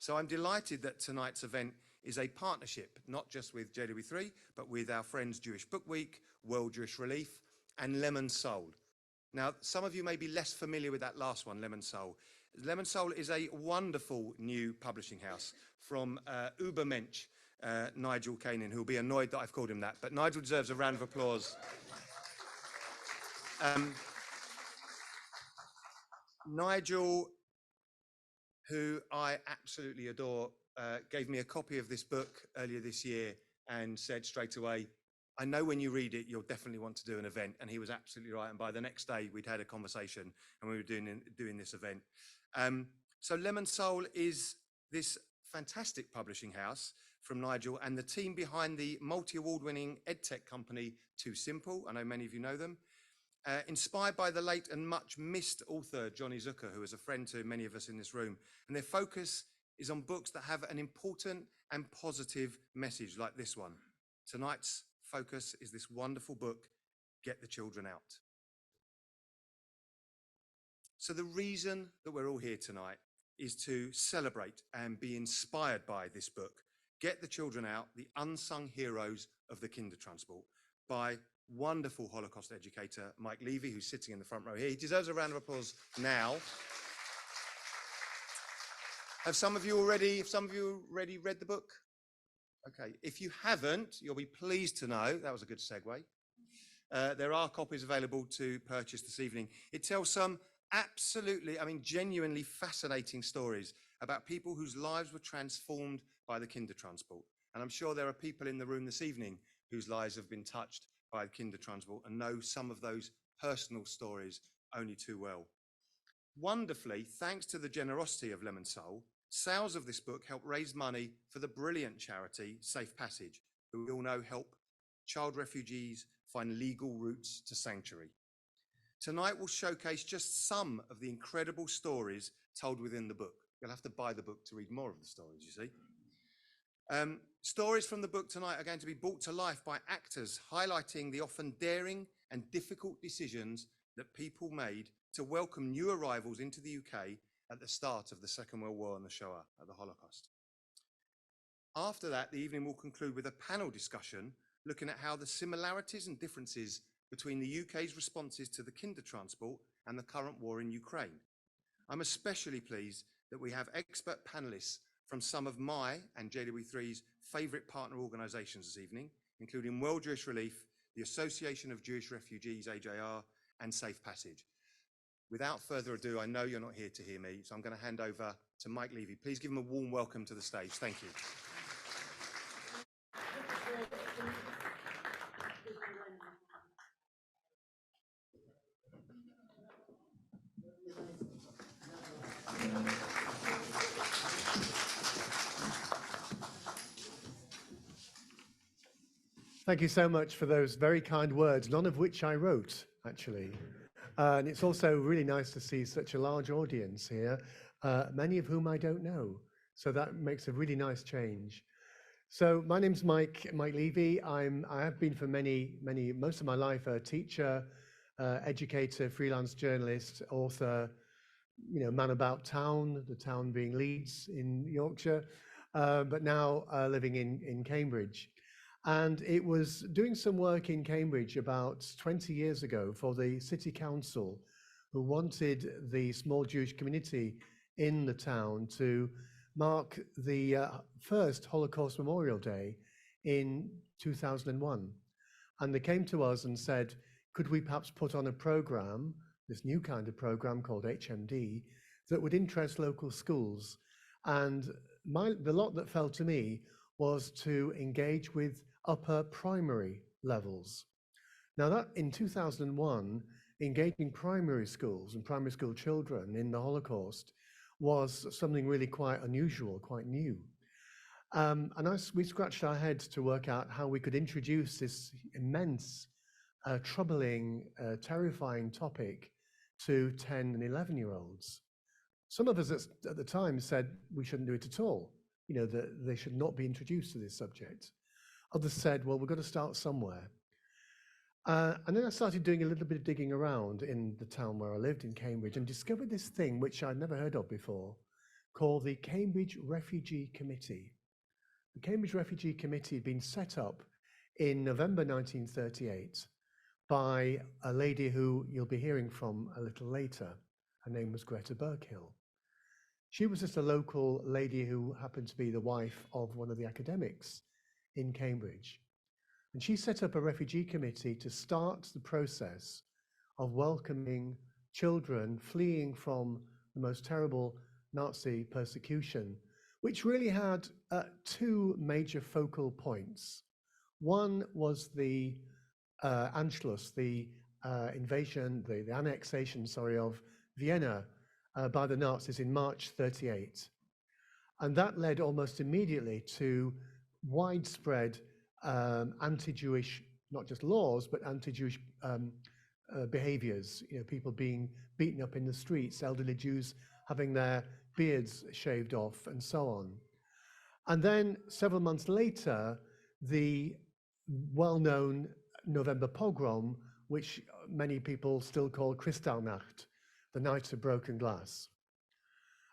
So I'm delighted that tonight's event is a partnership, not just with JW3, but with our friends Jewish Book Week, World Jewish Relief, and Lemon Soul. Now, some of you may be less familiar with that last one, Lemon Soul. Lemon Soul is a wonderful new publishing house from Ubermensch, Nigel Kanin, who'll be annoyed that I've called him that, but Nigel deserves a round of applause. Nigel, who I absolutely adore, gave me a copy of this book earlier this year and said straight away, I know when you read it, you'll definitely want to do an event. And he was absolutely right. And by the next day, we'd had a conversation and we were doing this event. So Lemon Soul is this fantastic publishing house from Nigel and the team behind the multi-award-winning edtech company Too Simple. I know many of you know them. Inspired by the late and much missed author Johnny Zucker, who is a friend to many of us in this room. And their focus is on books that have an important and positive message like this one. Tonight's focus is this wonderful book, Get the Children Out. So the reason that we're all here tonight is to celebrate and be inspired by this book, Get the Children Out, the Unsung Heroes of the Kindertransport, by wonderful Holocaust educator Mike Levy, who's sitting in the front row here. He deserves a round of applause now. Have some of you already read the book? Okay, if you haven't, you'll be pleased to know, that was a good segue. There are copies available to purchase this evening. It tells some absolutely, genuinely fascinating stories about people whose lives were transformed by the Kindertransport. And I'm sure there are people in the room this evening whose lives have been touched by the Kindertransport and know some of those personal stories only too well. Wonderfully, thanks to the generosity of Lemon Soul, sales of this book help raise money for the brilliant charity Safe Passage, who we all know help child refugees find legal routes to sanctuary. Tonight we'll showcase just some of the incredible stories told within the book. You'll have to buy the book to read more of the stories, you see. Stories from the book tonight are going to be brought to life by actors highlighting the often daring and difficult decisions that people made to welcome new arrivals into the UK at the start of the Second World War and the Shoah, at the Holocaust. After that, the evening will conclude with a panel discussion looking at how the similarities and differences between the UK's responses to the Kindertransport and the current war in Ukraine. I'm especially pleased that we have expert panelists from some of my and JW3's favourite partner organisations this evening, including World Jewish Relief, the Association of Jewish Refugees, AJR, and Safe Passage. Without further ado, I know you're not here to hear me, so I'm going to hand over to Mike Levy. Please give him a warm welcome to the stage. Thank you. Thank you so much for those very kind words, none of which I wrote, actually. And it's also really nice to see such a large audience here, many of whom I don't know. So that makes a really nice change. So my name's Mike Levy. I have been for most of my life a teacher, educator, freelance journalist, author, man about town, the town being Leeds in Yorkshire, but now living in Cambridge. And it was doing some work in Cambridge about 20 years ago for the city council, who wanted the small Jewish community in the town to mark the first Holocaust Memorial Day in 2001. And they came to us and said, could we perhaps put on a program, this new kind of program called HMD, that would interest local schools? And the lot that fell to me was to engage with upper primary levels. Now that in 2001, engaging primary schools and primary school children in the Holocaust was something really quite unusual, quite new. We scratched our heads to work out how we could introduce this immense, troubling, terrifying topic to 10 and 11-year-olds. Some of us at the time said we shouldn't do it at all, that they should not be introduced to this subject. Others said, well, we've got to start somewhere. And then I started doing a little bit of digging around in the town where I lived in Cambridge and discovered this thing which I'd never heard of before called the Cambridge Refugee Committee. The Cambridge Refugee Committee had been set up in November 1938 by a lady who you'll be hearing from a little later. Her name was Greta Berghill. She was just a local lady who happened to be the wife of one of the academics in Cambridge. And she set up a refugee committee to start the process of welcoming children fleeing from the most terrible Nazi persecution, which really had two major focal points. One was the Anschluss, the invasion, the annexation, of Vienna by the Nazis in March 38. And that led almost immediately to widespread anti-Jewish, not just laws, but anti-Jewish behaviors, people being beaten up in the streets, elderly Jews having their beards shaved off, and so on. And then several months later, the well-known November pogrom, which many people still call Kristallnacht, the Night of Broken Glass.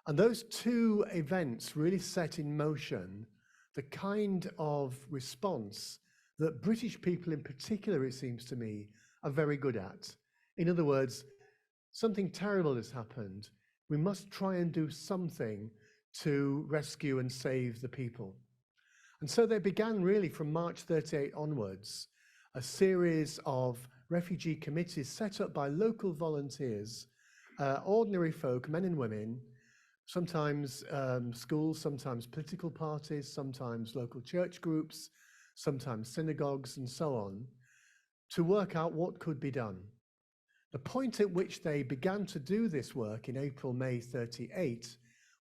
And those two events really set in motion the kind of response that British people in particular, it seems to me, are very good at. In other words, something terrible has happened. We must try and do something to rescue and save the people. And so they began really from March 38 onwards, a series of refugee committees set up by local volunteers, ordinary folk, men and women, sometimes schools, sometimes political parties, sometimes local church groups, sometimes synagogues, and so on, to work out what could be done. The point at which they began to do this work in April, May 38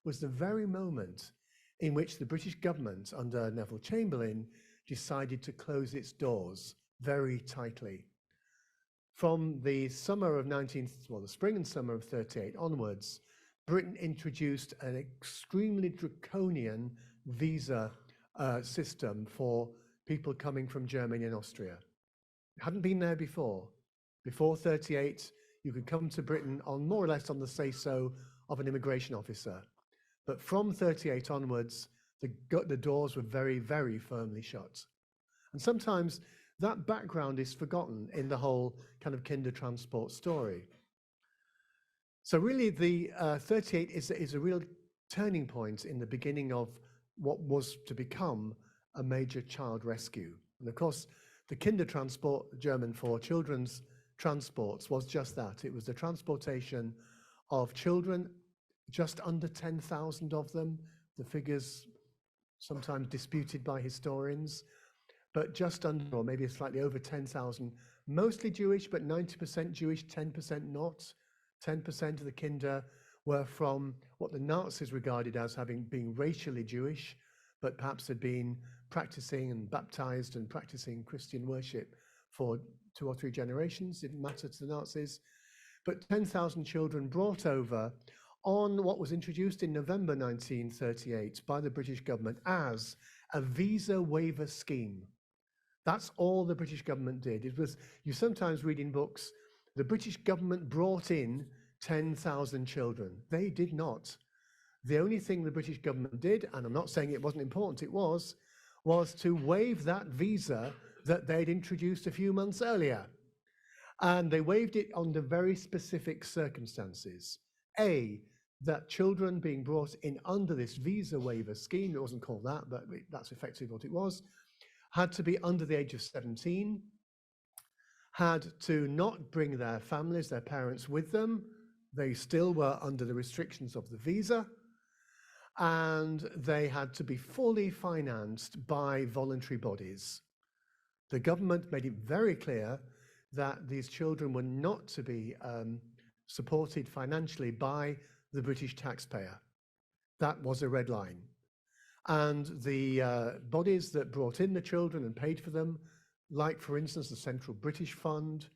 was the very moment in which the British government under Neville Chamberlain decided to close its doors very tightly. From the summer of the spring and summer of 38 onwards, Britain introduced an extremely draconian visa system for people coming from Germany and Austria. It hadn't been there before. Before 38, you could come to Britain on more or less on the say-so of an immigration officer. But from 38 onwards, the doors were very, very firmly shut. And sometimes that background is forgotten in the whole kind of Kindertransport story. So really the 38 is a real turning point in the beginning of what was to become a major child rescue. And of course, the Kindertransport, German for children's transports, was just that. It was the transportation of children, just under 10,000 of them, the figures sometimes disputed by historians, but just under, or maybe slightly over 10,000, mostly Jewish, but 90% Jewish, 10% not. 10% of the Kinder were from what the Nazis regarded as having been racially Jewish, but perhaps had been practicing and baptized and practicing Christian worship for 2 or 3 generations. Didn't matter to the Nazis. But 10,000 children brought over on what was introduced in November 1938 by the British government as a visa waiver scheme. That's all the British government did. It was, you sometimes read in books, the British government brought in 10,000 children. They did not. The only thing the British government did, and I'm not saying it wasn't important, it was to waive that visa that they'd introduced a few months earlier. And they waived it under very specific circumstances. A, that children being brought in under this visa waiver scheme, it wasn't called that, but that's effectively what it was, had to be under the age of 17, had to not bring their families, their parents with them. They still were under the restrictions of the visa, and they had to be fully financed by voluntary bodies. The government made it very clear that these children were not to be supported financially by the British taxpayer. That was a red line. And the bodies that brought in the children and paid for them, like, for instance, the Central British Fund,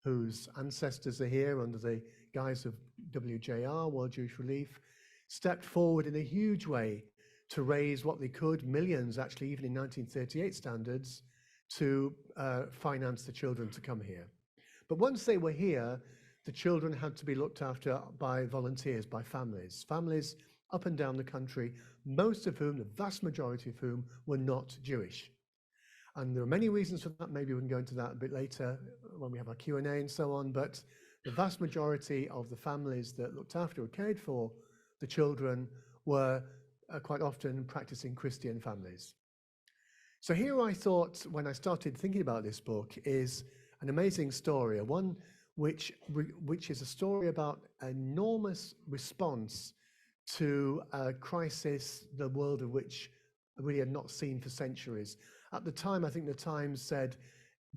whose ancestors are here under the guise of WJR, World Jewish Relief, stepped forward in a huge way to raise what they could, millions actually, even in 1938 standards, to finance the children to come here. But once they were here, the children had to be looked after by volunteers, by families. Families up and down the country, most of whom, the vast majority of whom, were not Jewish. And there are many reasons for that. Maybe we can go into that a bit later when we have our Q&A and so on. But the vast majority of the families that looked after or cared for the children were quite often practicing Christian families. So here I thought, when I started thinking about this book, is an amazing story, one which is a story about an enormous response to a crisis, the world of which we had not seen for centuries. At the time, I think the Times said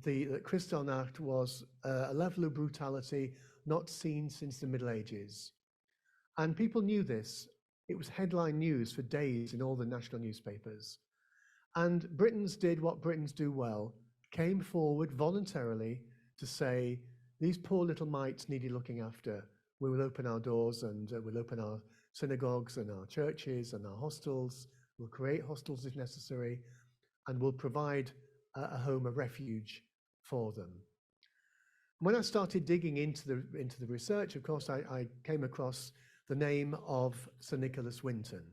that Kristallnacht was a level of brutality not seen since the Middle Ages. And people knew this. It was headline news for days in all the national newspapers. And Britons did what Britons do well, came forward voluntarily to say, these poor little mites needed looking after. We will open our doors and we'll open our synagogues and our churches and our hostels. We'll create hostels if necessary, and we'll provide a home, a refuge for them. When I started digging into the research, of course, I came across the name of Sir Nicholas Winton.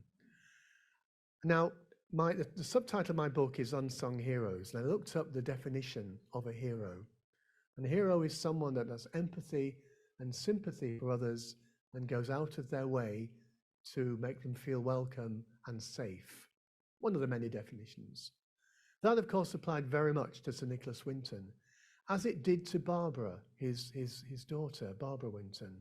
Now, the subtitle of my book is Unsung Heroes, and I looked up the definition of a hero. And a hero is someone that has empathy and sympathy for others and goes out of their way to make them feel welcome and safe. One of the many definitions. That, of course, applied very much to Sir Nicholas Winton, as it did to Barbara, his daughter, Barbara Winton.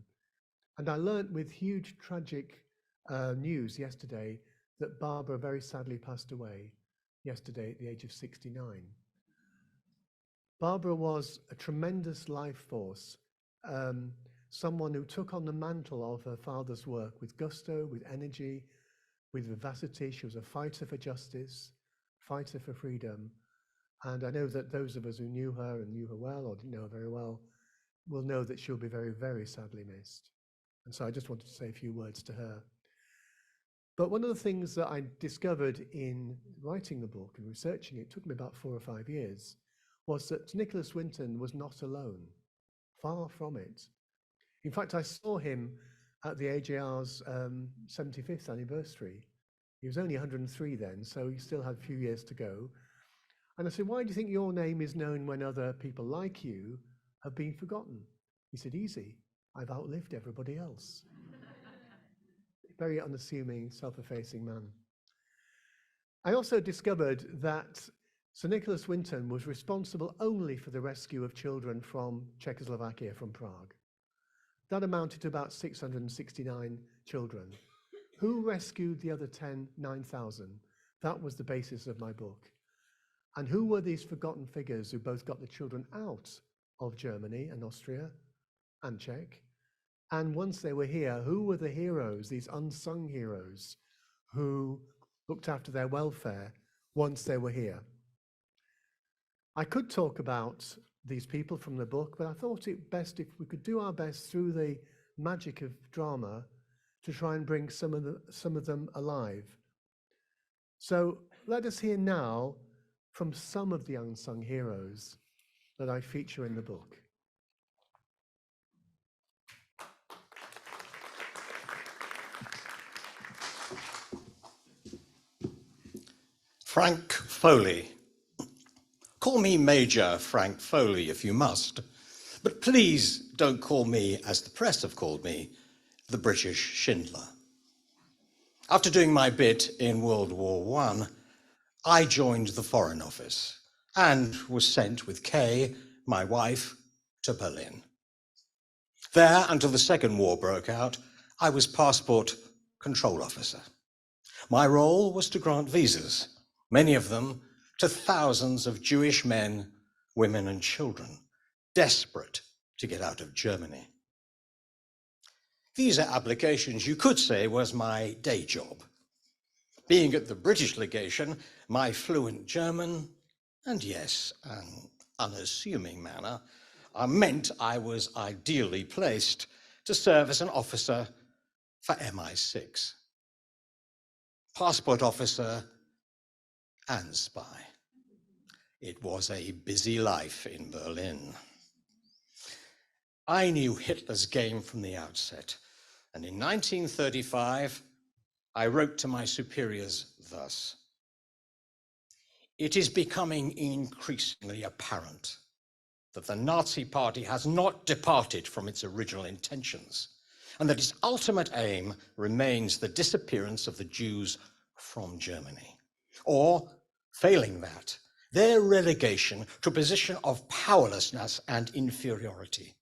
And I learnt with huge tragic news yesterday that Barbara very sadly passed away yesterday at the age of 69. Barbara was a tremendous life force, someone who took on the mantle of her father's work with gusto, with energy, with vivacity. She was a fighter for justice, fighter for freedom. And I know that those of us who knew her and knew her well or didn't know her very well will know that she'll be very, very sadly missed. And so I just wanted to say a few words to her. But one of the things that I discovered in writing the book and researching it, took me about 4 or 5 years, was that Nicholas Winton was not alone, far from it. In fact, I saw him at the AJR's 75th anniversary. He was only 103 then, so he still had a few years to go. And I said, why do you think your name is known when other people like you have been forgotten? He said, easy, I've outlived everybody else. Very unassuming, self-effacing man. I also discovered that Sir Nicholas Winton was responsible only for the rescue of children from Czechoslovakia, from Prague. That amounted to about 669 children. Who rescued the other 9,000? That was the basis of my book. And who were these forgotten figures who both got the children out of Germany and Austria and Czech? And once they were here, who were the heroes, these unsung heroes, who looked after their welfare once they were here? I could talk about these people from the book, but I thought it best if we could do our best through the magic of drama to try and bring some of them alive. So let us hear now from some of the unsung heroes that I feature in the book. Frank Foley. Call me Major Frank Foley if you must, but please don't call me, as the press have called me, the British Schindler. After doing my bit in World War I joined the Foreign Office and was sent with Kay, my wife, to Berlin. There, until the Second War broke out, I was passport control officer. My role was to grant visas, many of them to thousands of Jewish men, women, and children, desperate to get out of Germany. Visa applications, you could say, was my day job. Being at the British legation, my fluent German, and yes, an unassuming manner, meant I was ideally placed to serve as an officer for MI6. Passport officer and spy. It was a busy life in Berlin. I knew Hitler's game from the outset, and in 1935, I wrote to my superiors thus: "It is becoming increasingly apparent that the Nazi Party has not departed from its original intentions, and that its ultimate aim remains the disappearance of the Jews from Germany, or, failing that, their relegation to a position of powerlessness and inferiority.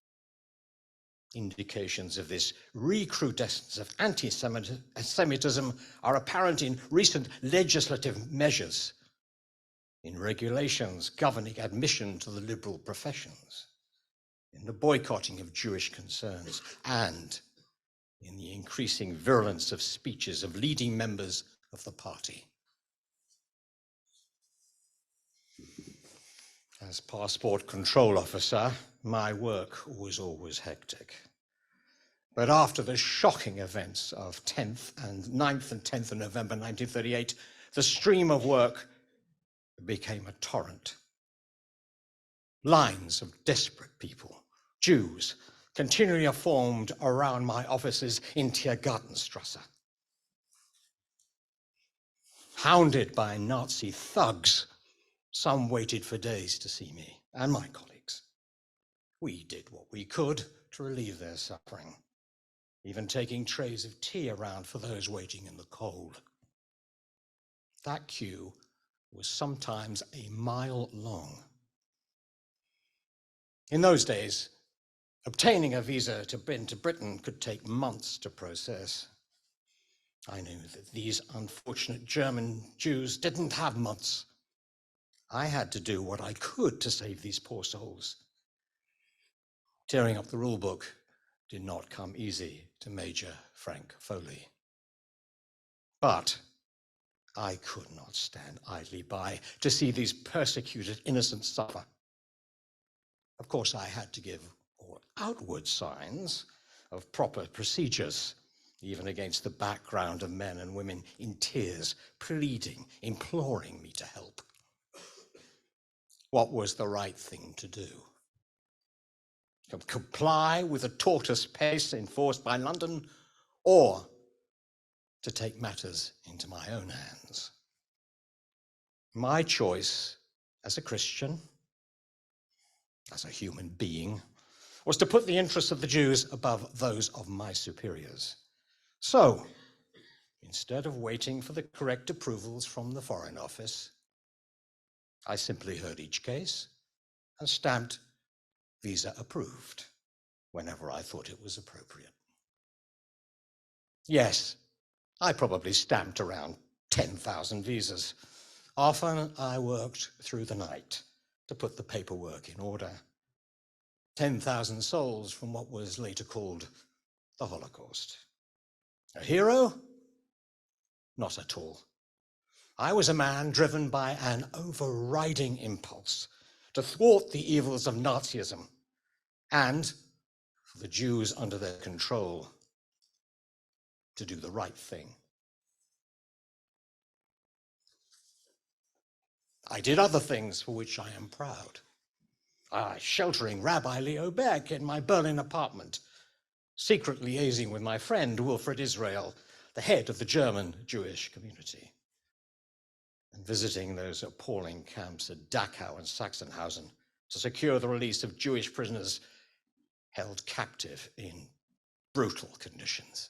Indications of this recrudescence of anti-Semitism are apparent in recent legislative measures, in regulations governing admission to the liberal professions, in the boycotting of Jewish concerns, and in the increasing virulence of speeches of leading members of the party." As passport control officer, my work was always hectic. But after the shocking events of 9th and 10th of November 1938, the stream of work became a torrent. Lines of desperate people, Jews, continually formed around my offices in Tiergartenstrasse. Hounded by Nazi thugs, some waited for days to see me and my colleagues. We did what we could to relieve their suffering, even taking trays of tea around for those waiting in the cold. That queue was sometimes a mile long. In those days, obtaining a visa to Britain could take months to process. I knew that these unfortunate German Jews didn't have months. I had to do what I could to save these poor souls. Tearing up the rule book did not come easy to Major Frank Foley. But I could not stand idly by to see these persecuted innocents suffer. Of course, I had to give all outward signs of proper procedures, even against the background of men and women in tears, pleading, imploring me to help. What was the right thing to do? To comply with the tortoise pace enforced by London, or to take matters into my own hands? My choice as a Christian, as a human being, was to put the interests of the Jews above those of my superiors. So, instead of waiting for the correct approvals from the Foreign Office, I simply heard each case and stamped "visa approved" whenever I thought it was appropriate. Yes, I probably stamped around 10,000 visas. Often I worked through the night to put the paperwork in order. 10,000 souls from what was later called the Holocaust. A hero? Not at all. I was a man driven by an overriding impulse to thwart the evils of Nazism and, for the Jews under their control, to do the right thing. I did other things for which I am proud. Sheltering Rabbi Leo Beck in my Berlin apartment, secret liaising with my friend Wilfred Israel, the head of the German Jewish community, and visiting those appalling camps at Dachau and Sachsenhausen to secure the release of Jewish prisoners held captive in brutal conditions.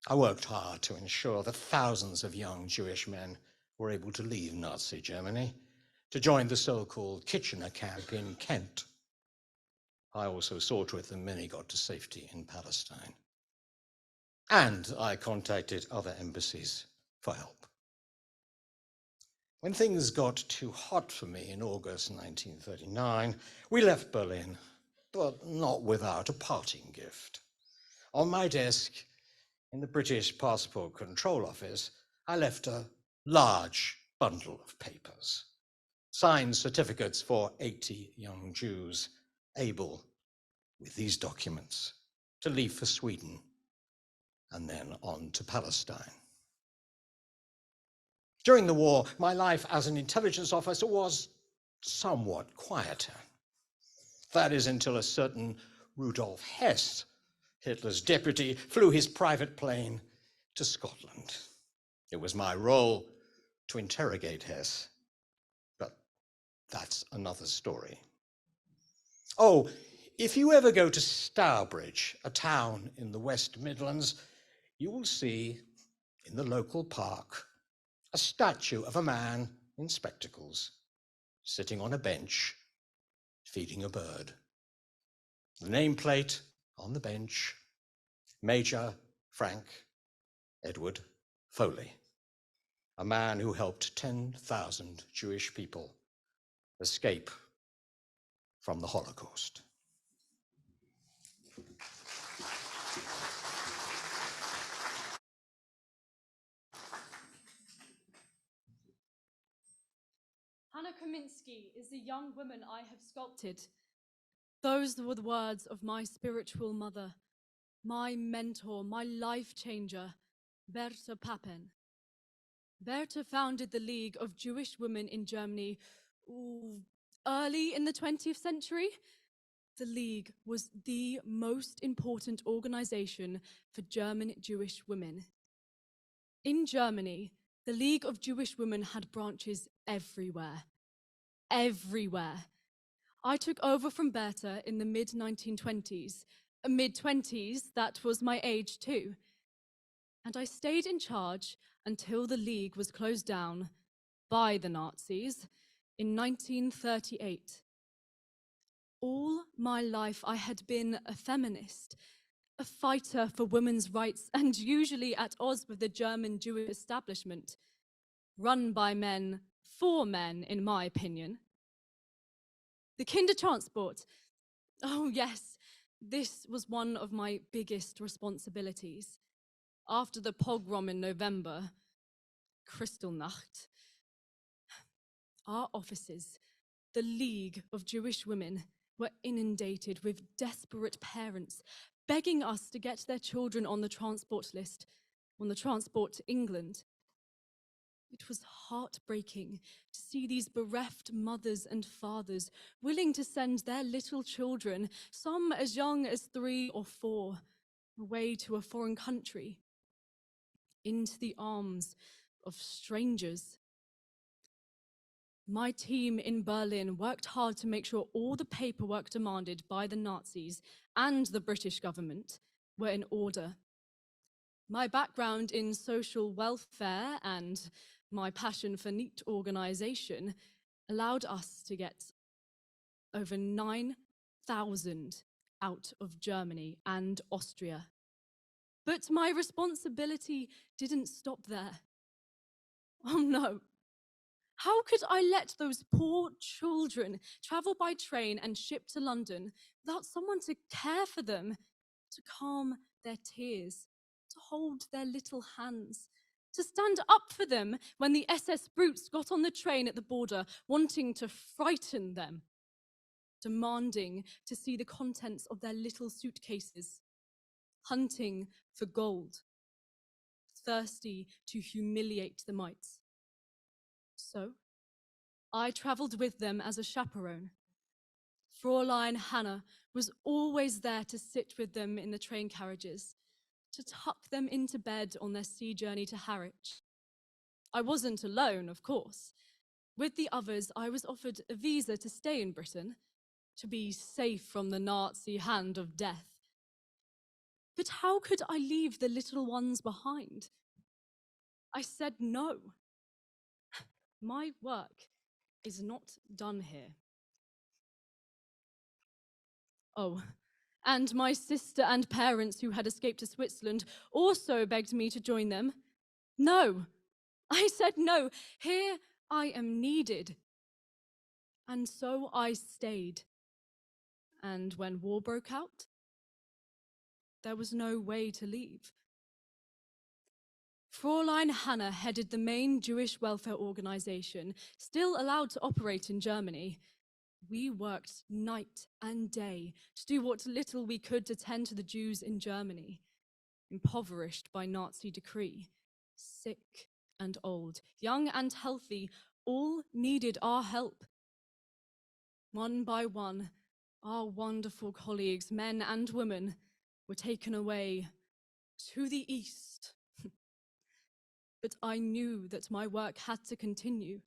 I worked hard to ensure that thousands of young Jewish men were able to leave Nazi Germany to join the so-called Kitchener camp in Kent. I also saw to it that many got to safety in Palestine. And I contacted other embassies for help. When things got too hot for me in August 1939, we left Berlin, but not without a parting gift. On my desk in the British Passport Control Office, I left a large bundle of papers, signed certificates for 80 young Jews able, with these documents, to leave for Sweden and then on to Palestine. During the war, my life as an intelligence officer was somewhat quieter. That is until a certain Rudolf Hess, Hitler's deputy, flew his private plane to Scotland. It was my role to interrogate Hess, but that's another story. Oh, if you ever go to Stourbridge, a town in the West Midlands, you will see in the local park a statue of a man in spectacles sitting on a bench feeding a bird. The nameplate on the bench, Major Frank Edward Foley, a man who helped 10,000 Jewish people escape from the Holocaust. Hannah Kaminsky is the young woman I have sculpted. Those were the words of my spiritual mother, my mentor, my life changer, Berta Papen. Berta founded the League of Jewish Women in Germany early in the 20th century. The League was the most important organization for German Jewish women. In Germany, the League of Jewish Women had branches everywhere. Everywhere. I took over from Berta in the mid-1920s. Mid-20s, that was my age too. And I stayed in charge until the League was closed down by the Nazis in 1938. All my life I had been a feminist, a fighter for women's rights, and usually at odds with the German Jewish establishment, run by men, for men, in my opinion. The Kindertransport. Oh yes, this was one of my biggest responsibilities. After the pogrom in November, Kristallnacht, our offices, the League of Jewish Women, were inundated with desperate parents begging us to get their children on the transport list, on the transport to England. It was heartbreaking to see these bereft mothers and fathers willing to send their little children, some as young as 3 or 4, away to a foreign country, into the arms of strangers. My team in Berlin worked hard to make sure all the paperwork demanded by the Nazis and the British government were in order. My background in social welfare and my passion for neat organization allowed us to get over 9,000 out of Germany and Austria. But my responsibility didn't stop there. Oh no. How could I let those poor children travel by train and ship to London without someone to care for them, to calm their tears, to hold their little hands, to stand up for them when the SS brutes got on the train at the border, wanting to frighten them, demanding to see the contents of their little suitcases, hunting for gold, thirsty to humiliate the mites. So, I traveled with them as a chaperone. Fräulein Hannah was always there to sit with them in the train carriages, to tuck them into bed on their sea journey to Harwich. I wasn't alone, of course. With the others, I was offered a visa to stay in Britain, to be safe from the Nazi hand of death. But how could I leave the little ones behind? I said no. My work is not done here. Oh, and my sister and parents who had escaped to Switzerland also begged me to join them. No, I said no. Here I am needed. And so I stayed. And when war broke out, there was no way to leave. Fräulein Hannah headed the main Jewish welfare organization, still allowed to operate in Germany. We worked night and day to do what little we could to tend to the Jews in Germany, impoverished by Nazi decree, sick and old, young and healthy, all needed our help. One by one, our wonderful colleagues, men and women, were taken away to the east. But I knew that my work had to continue.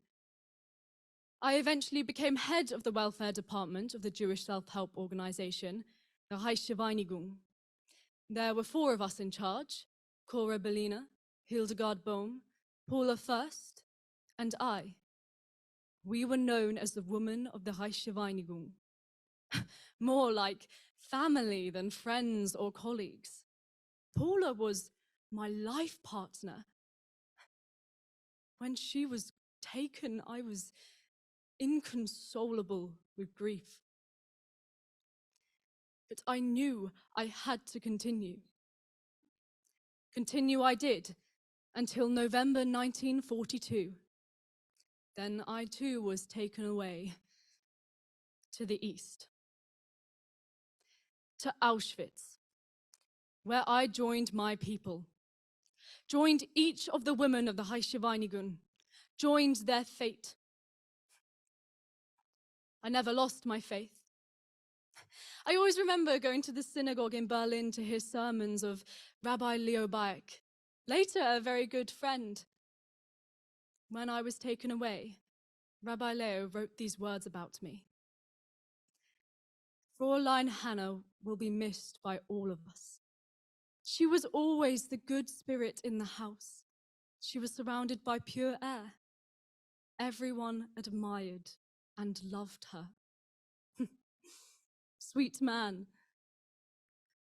I eventually became head of the welfare department of the Jewish self-help organization, the Reich Vereinigung. There were 4 of us in charge: Cora Bellina, Hildegard Bohm, Paula First, and I. We were known as the women of the Reich Vereinigung. More like family than friends or colleagues. Paula was my life partner. When she was taken, I was inconsolable with grief. But I knew I had to continue. Continue I did, until November 1942. Then I too was taken away to the east, to Auschwitz, where I joined my people, joined each of the women of the Reich Vereinigung, joined their fate. I never lost my faith. I always remember going to the synagogue in Berlin to hear sermons of Rabbi Leo Bayek, later a very good friend. When I was taken away, Rabbi Leo wrote these words about me. Fräulein Hannah will be missed by all of us. She was always the good spirit in the house. She was surrounded by pure air. Everyone admired and loved her. Sweet man.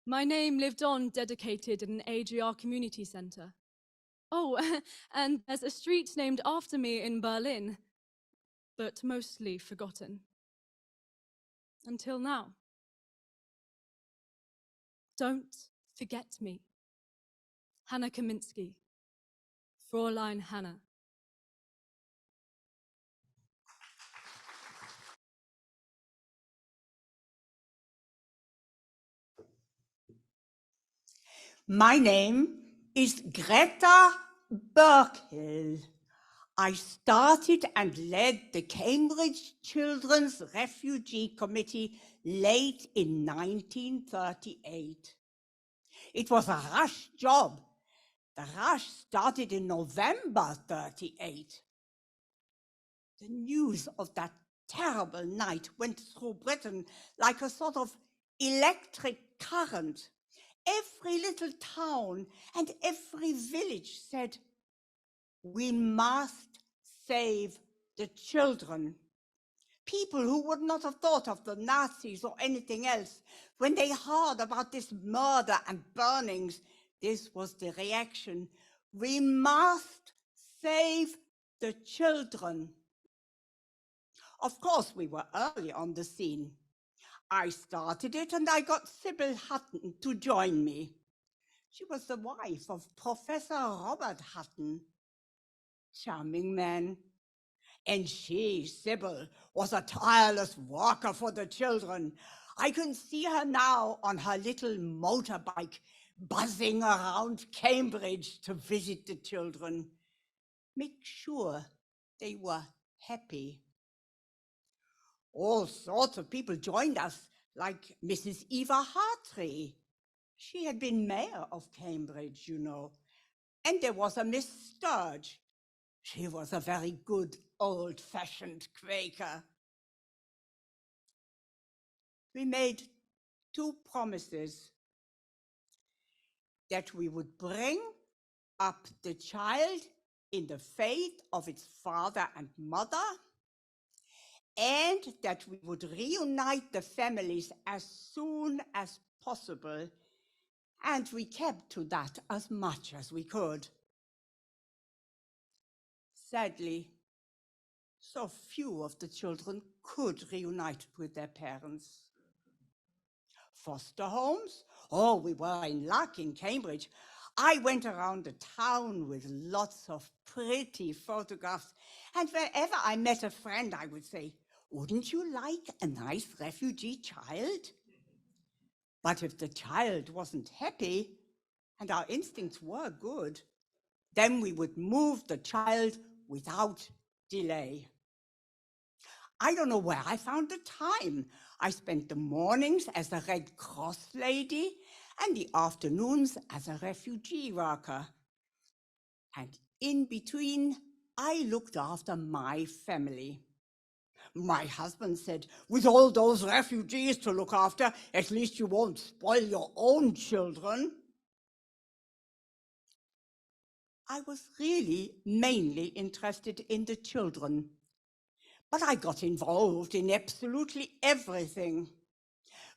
My name lived on, dedicated in an AJR community center. Oh, and there's a street named after me in Berlin, but mostly forgotten. Until now. Don't forget me. Hannah Kaminsky, Fräulein Hannah. My name is Greta Berkhill. I started and led the Cambridge Children's Refugee Committee late in 1938. It was a rush job. The rush started in November 38. The news of that terrible night went through Britain like a sort of electric current. Every little town and every village said, "We must save the children." People who would not have thought of the Nazis or anything else, when they heard about this murder and burnings, this was the reaction. We must save the children. Of course, we were early on the scene. I started it and I got Sybil Hutton to join me. She was the wife of Professor Robert Hutton. Charming man. And she, Sybil, was a tireless worker for the children. I can see her now on her little motorbike, buzzing around Cambridge to visit the children. Make sure they were happy. All sorts of people joined us, like Mrs. Eva Hartree. She had been mayor of Cambridge, you know. And there was a Miss Sturge. She was a very good old-fashioned Quaker. We made 2 promises: that we would bring up the child in the faith of its father and mother, and that we would reunite the families as soon as possible. And we kept to that as much as we could. Sadly, so few of the children could reunite with their parents. Foster homes? Oh, we were in luck in Cambridge. I went around the town with lots of pretty photographs, and wherever I met a friend, I would say, "Wouldn't you like a nice refugee child?" But if the child wasn't happy, and our instincts were good, then we would move the child without delay. I don't know where I found the time. I spent the mornings as a Red Cross lady and the afternoons as a refugee worker. And in between, I looked after my family. My husband said, with all those refugees to look after, at least you won't spoil your own children. I was really mainly interested in the children, but I got involved in absolutely everything.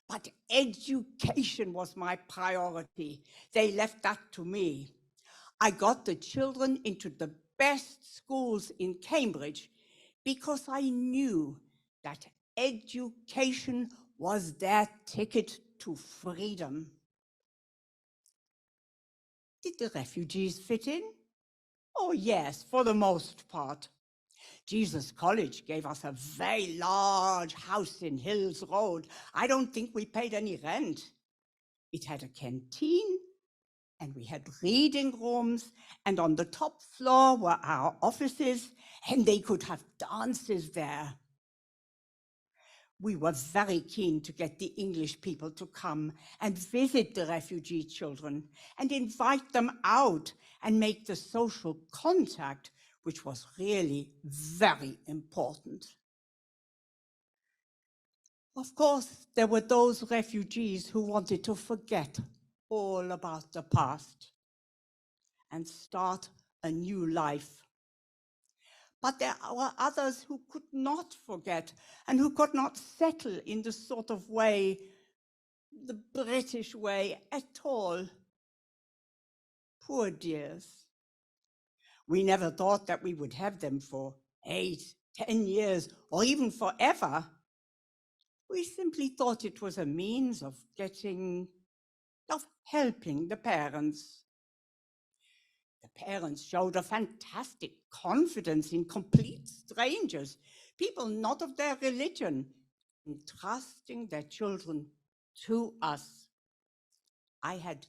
But education was my priority. They left that to me. I got the children into the best schools in Cambridge because I knew that education was their ticket to freedom. Did the refugees fit in? Oh yes, for the most part. Jesus College gave us a very large house in Hills Road. I don't think we paid any rent. It had a canteen, and we had reading rooms, and on the top floor were our offices, and they could have dances there. We were very keen to get the English people to come and visit the refugee children and invite them out and make the social contact, which was really very important. Of course, there were those refugees who wanted to forget all about the past and start a new life. But there were others who could not forget and who could not settle in the sort of way, the British way at all. Poor dears. We never thought that we would have them for 8, 10 years, or even forever. We simply thought it was a means of helping the parents. The parents showed a fantastic confidence in complete strangers, people not of their religion, entrusting their children to us. I had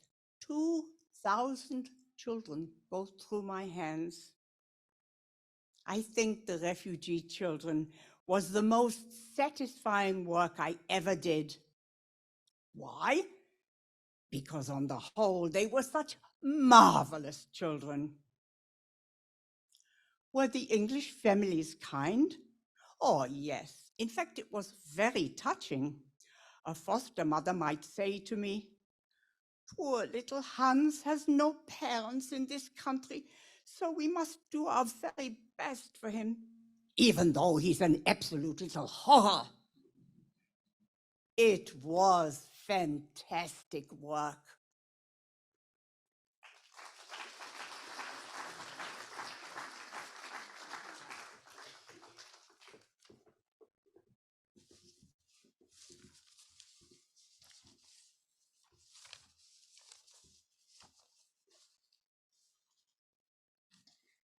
2,000 children go through my hands. I think the refugee children was the most satisfying work I ever did. Why? Because on the whole, they were such marvelous children. Were the English families kind? Oh, yes. In fact, it was very touching. A foster mother might say to me, "Poor little Hans has no parents in this country, so we must do our very best for him, even though he's an absolute little horror." It was fantastic work.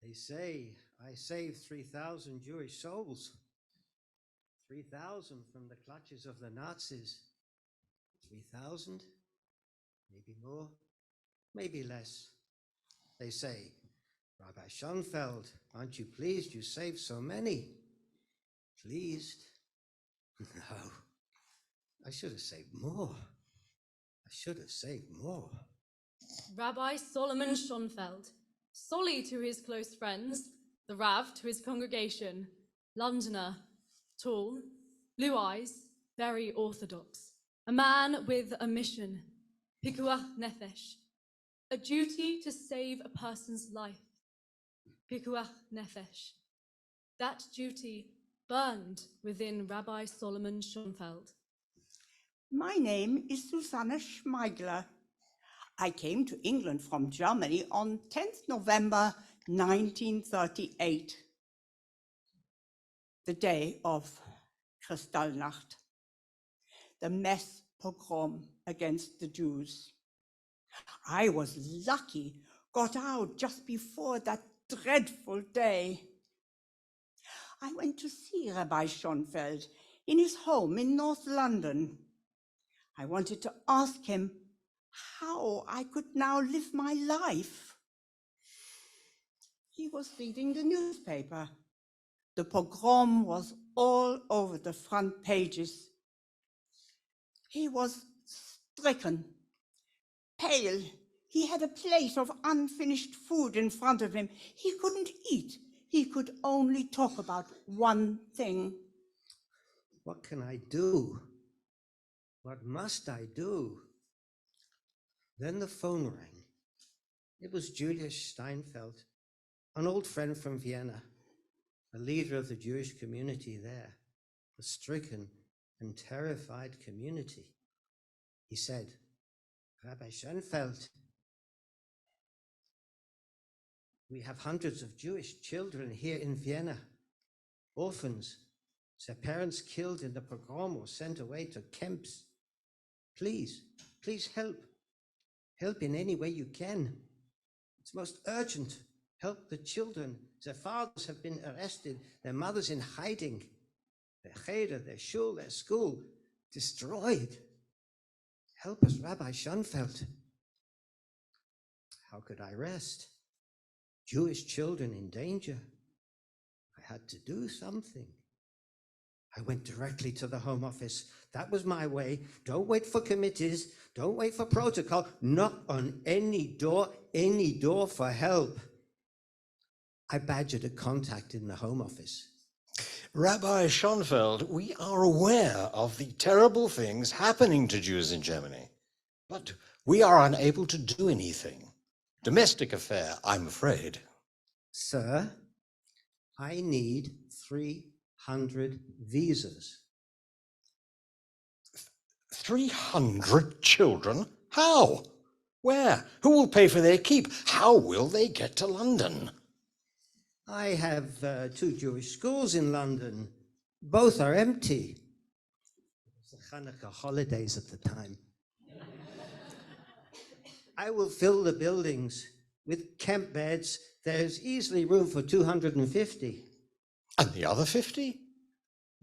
They say I saved 3,000 Jewish souls. 3,000 from the clutches of the Nazis. 3,000? Maybe more, maybe less. They say, "Rabbi Schoenfeld, aren't you pleased you saved so many?" Pleased? No. I should have saved more. I should have saved more. Rabbi Solomon Schoenfeld, Solly to his close friends, the Rav to his congregation, Londoner, tall, blue eyes, very orthodox, a man with a mission, pikuach nefesh, a duty to save a person's life, pikuach nefesh. That duty burned within Rabbi Solomon Schoenfeld. My name is Susanna Schmeigler. I came to England from Germany on 10th November 1938, the day of Kristallnacht, the mass pogrom against the Jews. I was lucky, got out just before that dreadful day. I went to see Rabbi Schoenfeld in his home in North London. I wanted to ask him how I could now live my life. He was reading the newspaper. The pogrom was all over the front pages. He was stricken, pale. He had a plate of unfinished food in front of him. He couldn't eat. He could only talk about one thing. What can I do? What must I do? Then the phone rang. It was Julius Steinfeld, an old friend from Vienna, a leader of the Jewish community there, a stricken and terrified community. He said, Rabbi Schoenfeld, we have hundreds of Jewish children here in Vienna, orphans, their parents killed in the pogrom or sent away to camps. Please help. Help in any way you can. It's most urgent. Help the children. Their fathers have been arrested, their mothers in hiding, their cheder, their shul, their school destroyed. Help us, Rabbi Schoenfeld. How could I rest? Jewish children in danger. I had to do something. I went directly to the Home Office. That was my way. Don't wait for committees. Don't wait for protocol. Knock on any door for help. I badgered a contact in the Home Office. Rabbi Schoenfeld, we are aware of the terrible things happening to Jews in Germany, but we are unable to do anything. Domestic affair, I'm afraid. Sir, I need 300 visas. 300 children? How? Where? Who will pay for their keep? How will they get to London? I have 2 Jewish schools in London. Both are empty. It was the Hanukkah holidays at the time. I will fill the buildings with camp beds. There's easily room for 250. And the other 50?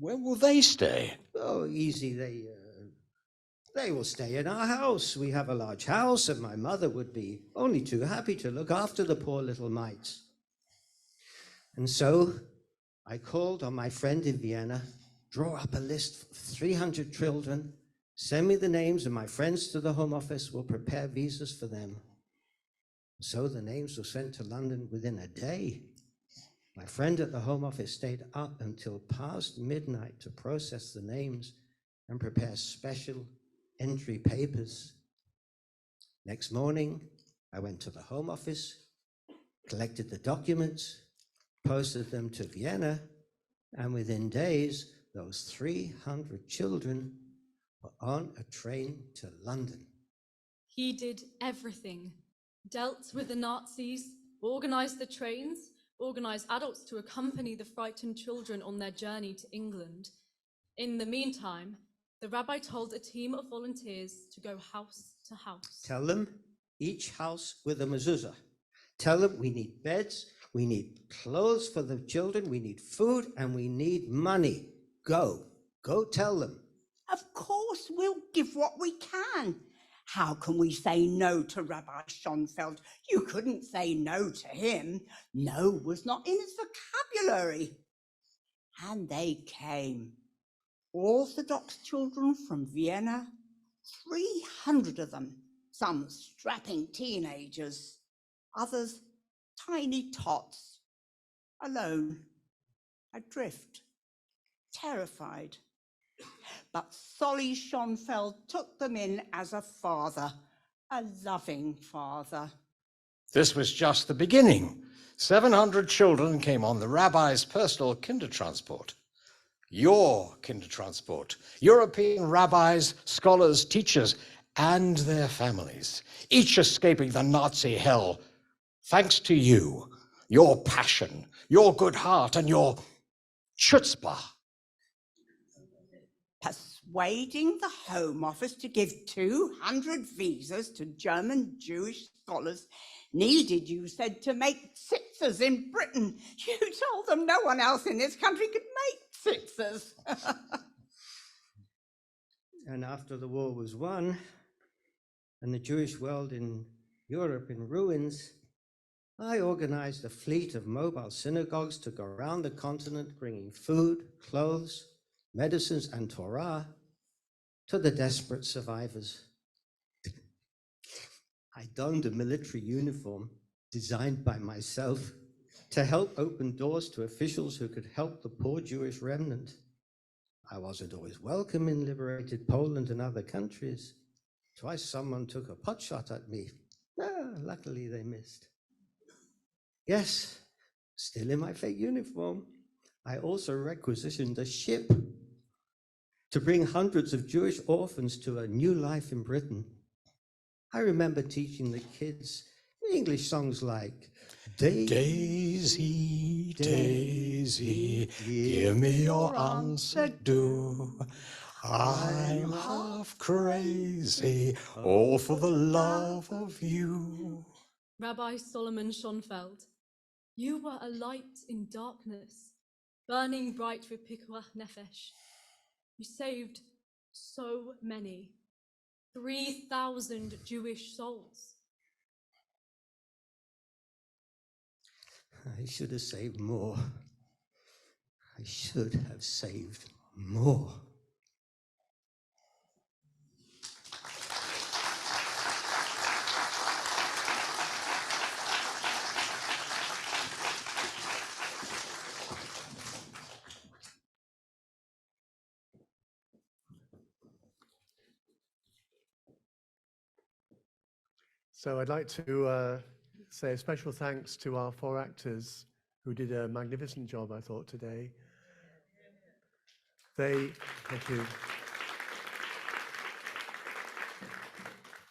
Where will they stay? Oh, easy. They will stay in our house. We have a large house, and my mother would be only too happy to look after the poor little mites. And so I called on my friend in Vienna, draw up a list of 300 children, send me the names, and my friends to the Home Office will prepare visas for them. So the names were sent to London within a day. My friend at the Home Office stayed up until past midnight to process the names and prepare special entry papers. Next morning, I went to the Home Office, collected the documents, posted them to Vienna, and within days, those 300 children were on a train to London. He did everything. Dealt with the Nazis, organized the trains, organized adults to accompany the frightened children on their journey to England. In the meantime, the rabbi told a team of volunteers to go house to house. Tell them, each house with a mezuzah. Tell them we need beds, we need clothes for the children, we need food, and we need money. Go tell them. Of course, we'll give what we can. How can we say no to Rabbi Schoenfeld? You couldn't say no to him. No was not in his vocabulary. And they came. Orthodox children from Vienna, 300 of them, some strapping teenagers, others tiny tots, alone, adrift, terrified. But Solly Schoenfeld took them in as a father, a loving father. This was just the beginning. 700 children came on the rabbi's personal Kindertransport. Your Kindertransport. European rabbis, scholars, teachers, and their families, each escaping the Nazi hell, thanks to you, your passion, your good heart, and your chutzpah. Persuading the Home Office to give 200 visas to German Jewish scholars needed, you said, to make sixers in Britain. You told them no one else in this country could make sixers. And after the war was won, and the Jewish world in Europe in ruins, I organized a fleet of mobile synagogues to go around the continent bringing food, clothes, medicines, and Torah to the desperate survivors. I donned a military uniform designed by myself to help open doors to officials who could help the poor Jewish remnant. I wasn't always welcome in liberated Poland and other countries. Twice someone took a potshot at me. Luckily they missed. Yes, still in my fake uniform. I also requisitioned a ship to bring hundreds of Jewish orphans to a new life in Britain. I remember teaching the kids English songs like Daisy, Daisy, give me your answer, do. I'm half crazy, all for the love of you. Rabbi Solomon Schonfeld, you were a light in darkness, burning bright with pikuach nefesh. You saved so many, 3,000 Jewish souls. I should have saved more. I should have saved more. So I'd like to say a special thanks to our 4 actors who did a magnificent job, I thought, today. Thank you.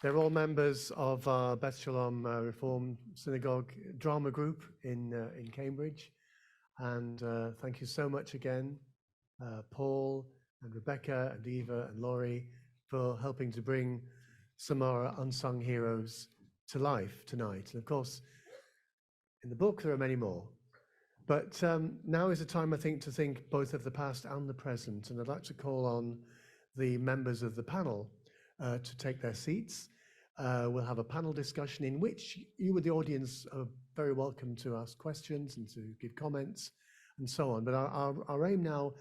They're all members of our Beth Shalom Reform Synagogue drama group in Cambridge. And thank you so much again, Paul and Rebecca and Eva and Laurie, for helping to bring some of our unsung heroes to life tonight. And of course, in the book, there are many more. But now is the time, I think, to think both of the past and the present. And I'd like to call on the members of the panel to take their seats. We'll have a panel discussion in which you, the audience, are very welcome to ask questions and to give comments and so on. But our aim now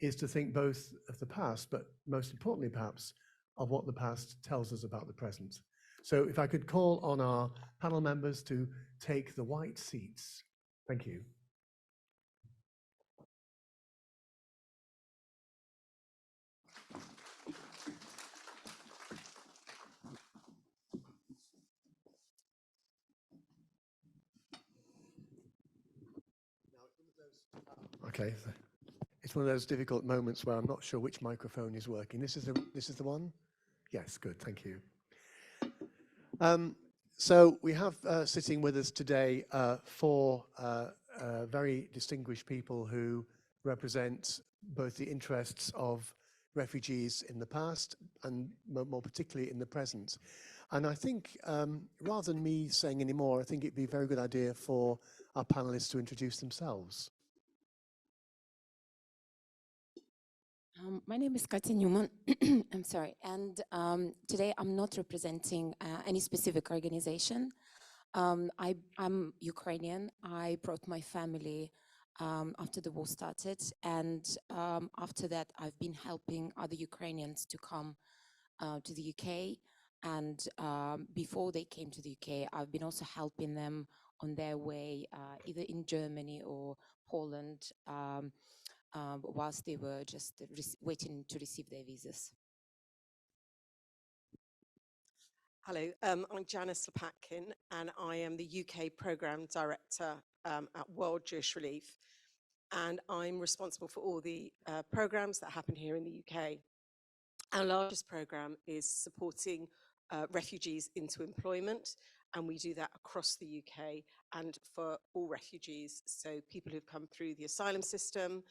is to think both of the past, but most importantly, perhaps, of what the past tells us about the present. So if I could call on our panel members to take the white seats. Thank you. Okay. It's one of those difficult moments where I'm not sure which microphone is working. This is the one? Yes, good, thank you. So we have sitting with us today 4 very distinguished people who represent both the interests of refugees in the past and more particularly in the present. And I think rather than me saying any more, I think it'd be a very good idea for our panelists to introduce themselves. My name is Katya Newman. I'm sorry. And today I'm not representing any specific organization. I'm Ukrainian. I brought my family after the war started. And after that, I've been helping other Ukrainians to come to the UK. And before they came to the UK, I've been also helping them on their way, either in Germany or Poland, whilst they were just waiting to receive their visas. Hello, I'm Janice Lepatkin, and I am the UK Programme Director at World Jewish Relief. And I'm responsible for all the programmes that happen here in the UK. Our largest programme is supporting refugees into employment, and we do that across the UK and for all refugees. So people who've come through the asylum system,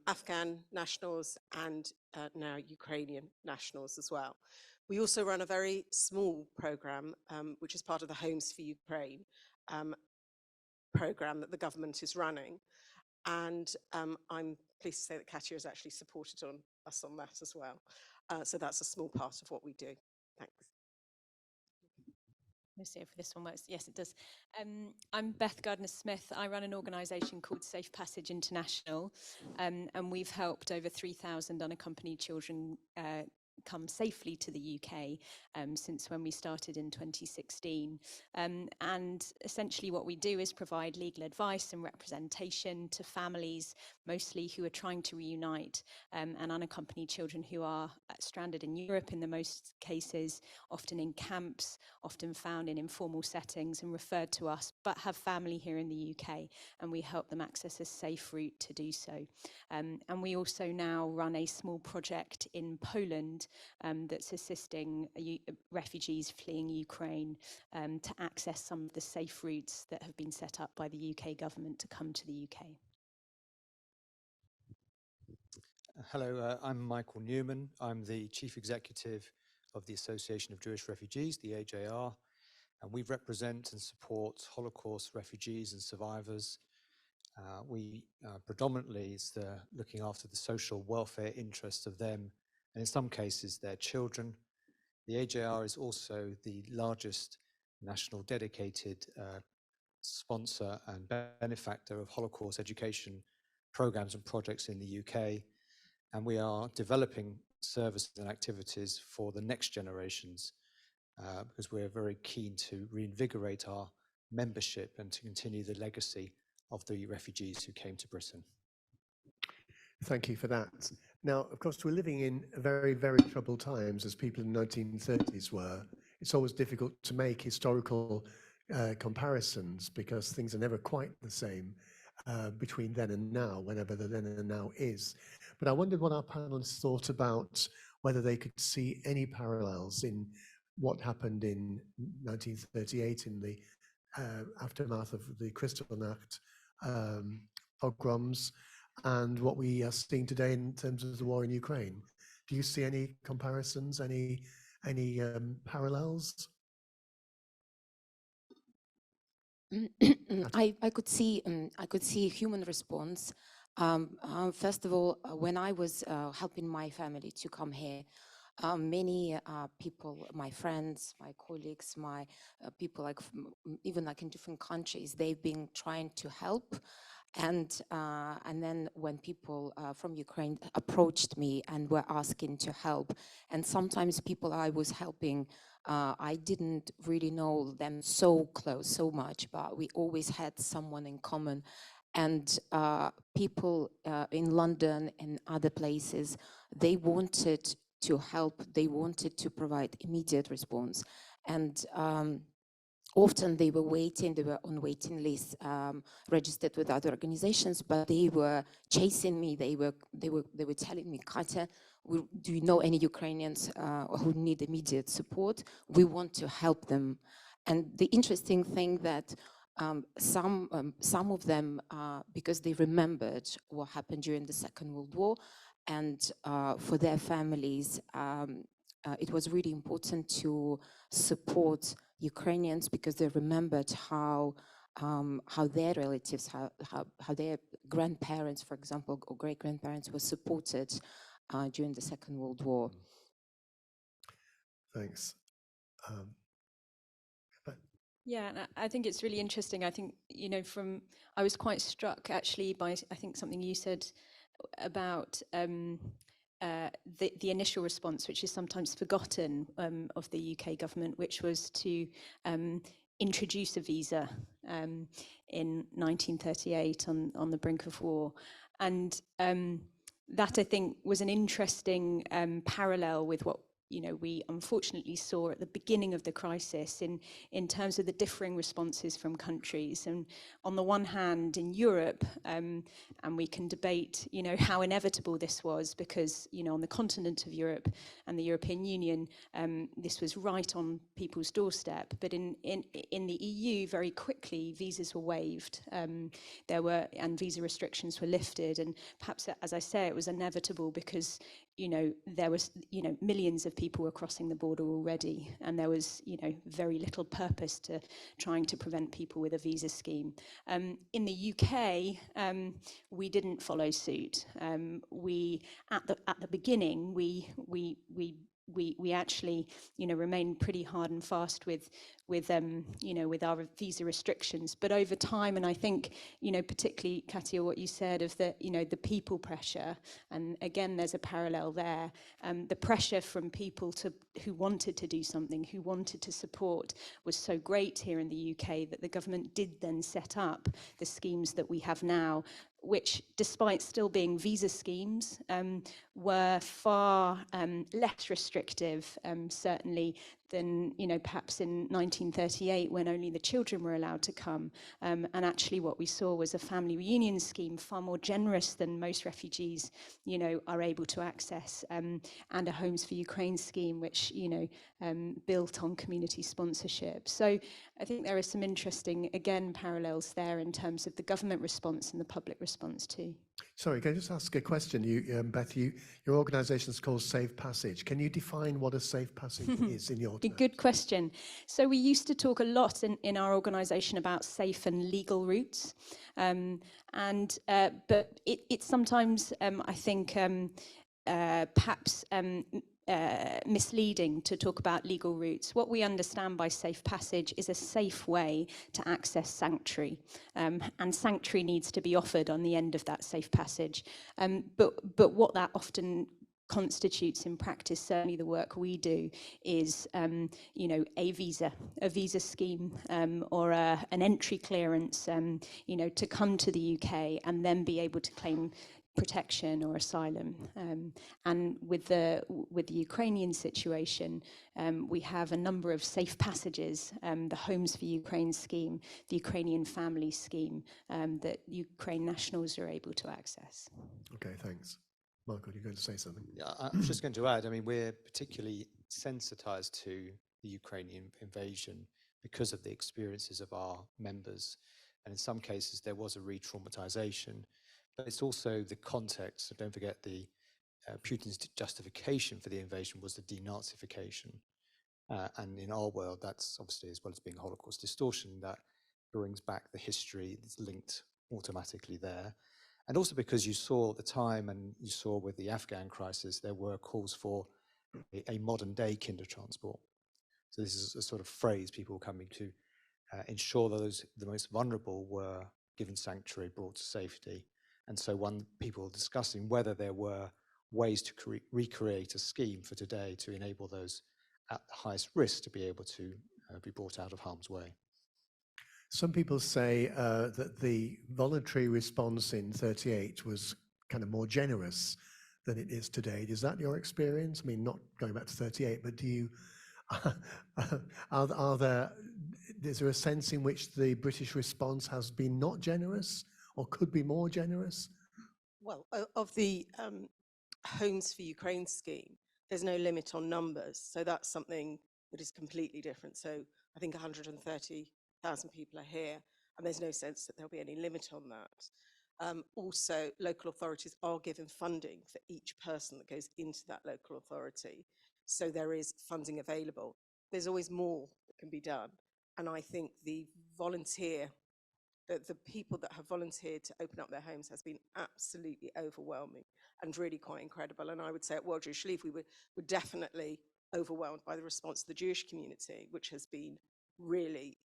Afghan nationals, and now Ukrainian nationals as well. We also run a very small programme, which is part of the Homes for Ukraine programme that the government is running. And I'm pleased to say that Katya has actually supported us on that as well. So that's a small part of what we do. Thanks. Let's see if this one works. Yes, it does. I'm Beth Gardner-Smith. I run an organisation called Safe Passage International, and we've helped over 3,000 unaccompanied children come safely to the UK since when we started in 2016. And essentially what we do is provide legal advice and representation to families, mostly who are trying to reunite, and unaccompanied children who are stranded in Europe in the most cases, often in camps, often found in informal settings and referred to us, but have family here in the UK, and we help them access a safe route to do so. And we also now run a small project in Poland that's assisting refugees fleeing Ukraine to access some of the safe routes that have been set up by the UK government to come to the UK. Hello, I'm Michael Newman. I'm the Chief Executive of the Association of Jewish Refugees, the AJR, and we represent and support Holocaust refugees and survivors. We predominantly is looking after the social welfare interests of them, and in some cases their children. The AJR is also the largest national dedicated sponsor and benefactor of Holocaust education programs and projects in the UK. And we are developing services and activities for the next generations because we're very keen to reinvigorate our membership and to continue the legacy of the refugees who came to Britain. Thank you for that. Now, of course, we're living in very, very troubled times, as people in the 1930s were. It's always difficult to make historical comparisons because things are never quite the same between then and now, whenever the then and now is. But I wondered what our panelists thought about whether they could see any parallels in what happened in 1938 in the aftermath of the Kristallnacht pogroms and what we are seeing today in terms of the war in Ukraine. Do you see any comparisons, any parallels? I could see human response. First of all, when I was helping my family to come here, many people, my friends, my colleagues, my people like even like in different countries, they've been trying to help. And then when people from Ukraine approached me and were asking to help, and sometimes people I was helping, I didn't really know them so close, so much, but we always had someone in common. And people in London and other places, they wanted to help, they wanted to provide immediate response. And often they were on waiting lists, registered with other organizations, but they were chasing me. They were telling me, Katya, do you know any Ukrainians who need immediate support? We want to help them. And the interesting thing that some of them, because they remembered what happened during the Second World War, and for their families, it was really important to support Ukrainians because they remembered how their relatives, how their grandparents, for example, or great-grandparents were supported during the Second World War. Thanks. Yeah, and I think it's really interesting. I think, I was quite struck actually by, I think, something you said about the initial response, which is sometimes forgotten, of the UK government, which was to introduce a visa in 1938 on the brink of war. And that, I think, was an interesting parallel with what we unfortunately saw at the beginning of the crisis in terms of the differing responses from countries. And on the one hand, in Europe, and we can debate, how inevitable this was because, on the continent of Europe and the European Union, this was right on people's doorstep. But in the EU, very quickly, visas were waived. And visa restrictions were lifted. And perhaps, as I say, it was inevitable because there was, millions of people were crossing the border already, and there was, very little purpose to trying to prevent people with a visa scheme. In the UK, we didn't follow suit. We at the beginning we we actually, remain pretty hard and fast with our visa restrictions. But over time, and I think, particularly, Katia, what you said of the people pressure, and again, there's a parallel there. The pressure from people who wanted to do something, who wanted to support, was so great here in the UK that the government did then set up the schemes that we have now, which, despite still being visa schemes, were far less restrictive, certainly, than perhaps in 1938, when only the children were allowed to come. And actually, what we saw was a family reunion scheme far more generous than most refugees, are able to access, and a Homes for Ukraine scheme, which built on community sponsorship. So I think there are some interesting, again, parallels there in terms of the government response and the public response too. Sorry, can I just ask a question? Beth, your organisation is called Safe Passage. Can you define what a safe passage is in your terms? Good question. So we used to talk a lot in our organisation about safe and legal routes, but it's sometimes, I think, perhaps misleading to talk about legal routes. What we understand by safe passage is a safe way to access sanctuary, and sanctuary needs to be offered on the end of that safe passage. But what that often constitutes in practice, certainly the work we do, is a visa scheme, or an entry clearance, to come to the UK and then be able to claim protection or asylum. And with the Ukrainian situation, we have a number of safe passages, the Homes for Ukraine scheme, the Ukrainian family scheme, that Ukraine nationals are able to access. Okay, thanks. Michael, you're going to say something? Yeah, I was just going to add, I mean, we're particularly sensitized to the Ukrainian invasion because of the experiences of our members. And in some cases, there was a re-traumatization. But it's also the context. So don't forget, the Putin's justification for the invasion was the denazification. And in our world, that's obviously, as well as being Holocaust distortion, that brings back the history that's linked automatically there. And also because you saw at the time, and you saw with the Afghan crisis, there were calls for a modern day Kindertransport. So this is a sort of phrase people were coming to ensure that the most vulnerable were given sanctuary, brought to safety. And so people discussing whether there were ways to recreate a scheme for today to enable those at the highest risk to be able to be brought out of harm's way. Some people say that the voluntary response in 38 was kind of more generous than it is today. Is that your experience? I mean, not going back to 38, but do you, is there a sense in which the British response has been not generous or could be more generous? Well, of the Homes for Ukraine scheme, there's no limit on numbers. So that's something that is completely different. So I think 130,000 people are here, and there's no sense that there'll be any limit on that. Also, local authorities are given funding for each person that goes into that local authority. So there is funding available. There's always more that can be done. And I think the people that have volunteered to open up their homes has been absolutely overwhelming and really quite incredible. And I would say at World Jewish Leave, we were definitely overwhelmed by the response of the Jewish community, which has been really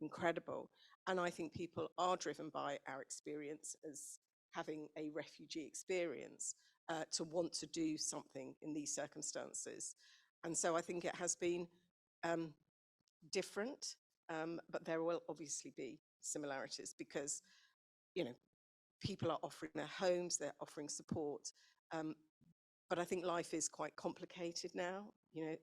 incredible. And I think people are driven by our experience as having a refugee experience to want to do something in these circumstances. And so I think it has been different, but there will obviously be similarities because, people are offering their homes, they're offering support. But I think life is quite complicated now.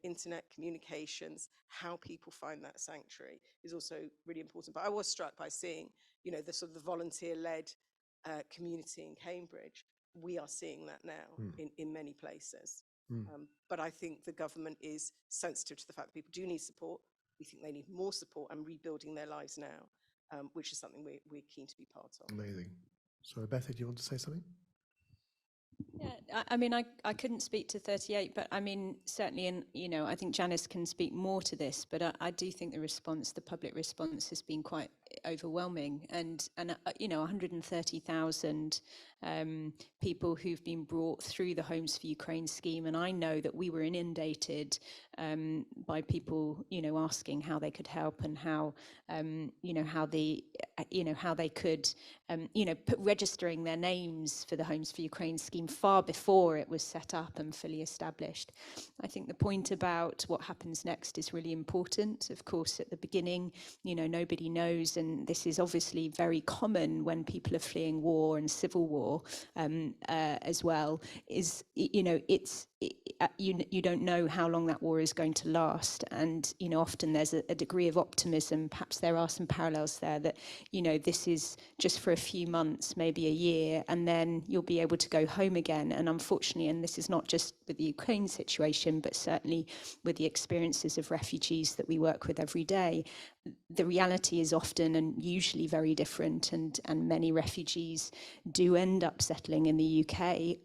Internet communications, how people find that sanctuary is also really important. But I was struck by seeing, the sort of the volunteer-led community in Cambridge. We are seeing that now in many places. But I think the government is sensitive to the fact that people do need support. We think they need more support and rebuilding their lives now, which is something we're keen to be part of. Amazing. Sorry, Bethy, do you want to say something? Yeah, I mean, I couldn't speak to 38, but I mean, certainly, I think Janice can speak more to this, but I do think the public response has been quite overwhelming. And 130,000 people who've been brought through the Homes for Ukraine scheme, and I know that we were inundated by people, asking how they could help and how they could, registering their names for the Homes for Ukraine scheme far before it was set up and fully established. I think the point about what happens next is really important. Of course, at the beginning, nobody knows, and this is obviously very common when people are fleeing war and civil war as well, is, you don't know how long that war is going to last. And, often there's a degree of optimism. Perhaps there are some parallels there that, this is just for a few months, maybe a year, and then you'll be able to go home again. And unfortunately, and this is not just with the Ukraine situation, but certainly with the experiences of refugees that we work with every day, the reality is often and usually very different, and many refugees do end up settling in the UK,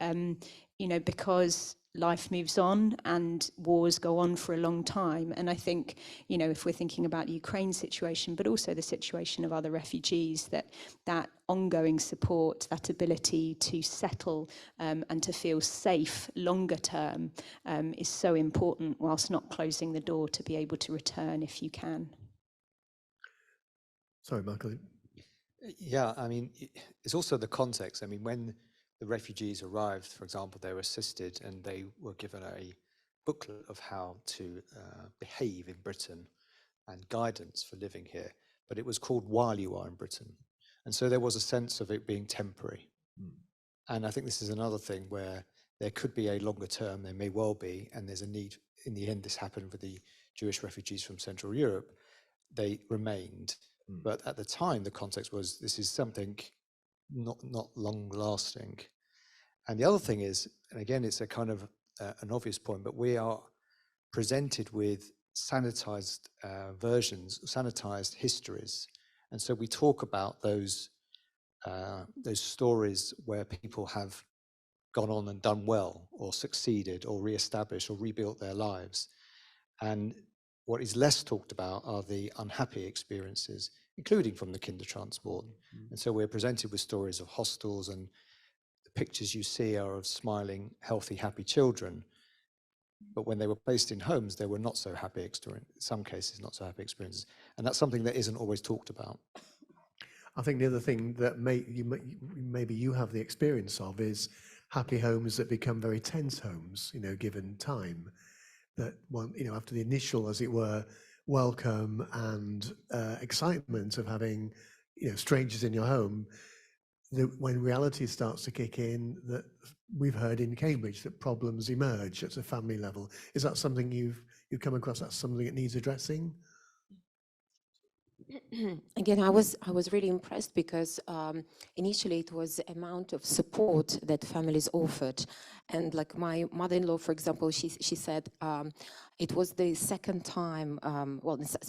because life moves on and wars go on for a long time. And I think, if we're thinking about the Ukraine situation, but also the situation of other refugees, that ongoing support, that ability to settle and to feel safe longer term is so important, whilst not closing the door to be able to return if you can. Sorry, Michael. Yeah, I mean, it's also the context. I mean, when the refugees arrived, for example, they were assisted and they were given a booklet of how to behave in Britain and guidance for living here, but it was called While You Are in Britain. And so there was a sense of it being temporary. And I think this is another thing where there could be a longer term, there may well be, and there's a need. In the end, this happened with the Jewish refugees from Central Europe. They remained, but at the time, the context was this is something not long lasting. And the other thing is, and again, it's a kind of an obvious point, but we are presented with sanitized versions, sanitized histories. And so we talk about those stories where people have gone on and done well, or succeeded, or re-established, or rebuilt their lives. And what is less talked about are the unhappy experiences, including from the Kindertransport. And so we're presented with stories of hostels, and the pictures you see are of smiling, healthy, happy children. But when they were placed in homes, they were not so happy experiences, in some cases, not so happy experiences. And that's something that isn't always talked about. I think the other thing that maybe you have the experience of is happy homes that become very tense homes, given time. That one, after the initial, as it were, welcome and excitement of having, strangers in your home, when reality starts to kick in, that we've heard in Cambridge that problems emerge at a family level. Is that something you've come across? That's something that needs addressing? Again, I was really impressed because initially it was the amount of support that families offered, and like my mother-in-law, for example, she said it was the second time,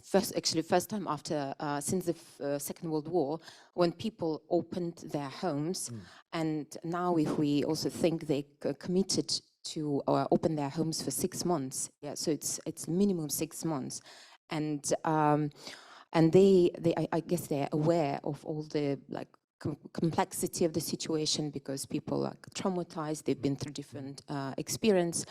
first time after since the Second World War, when people opened their homes, and now if we also think they committed to open their homes for 6 months, so it's minimum 6 months, and I guess they're aware of all the complexity of the situation, because people are traumatized, they've been through different experience.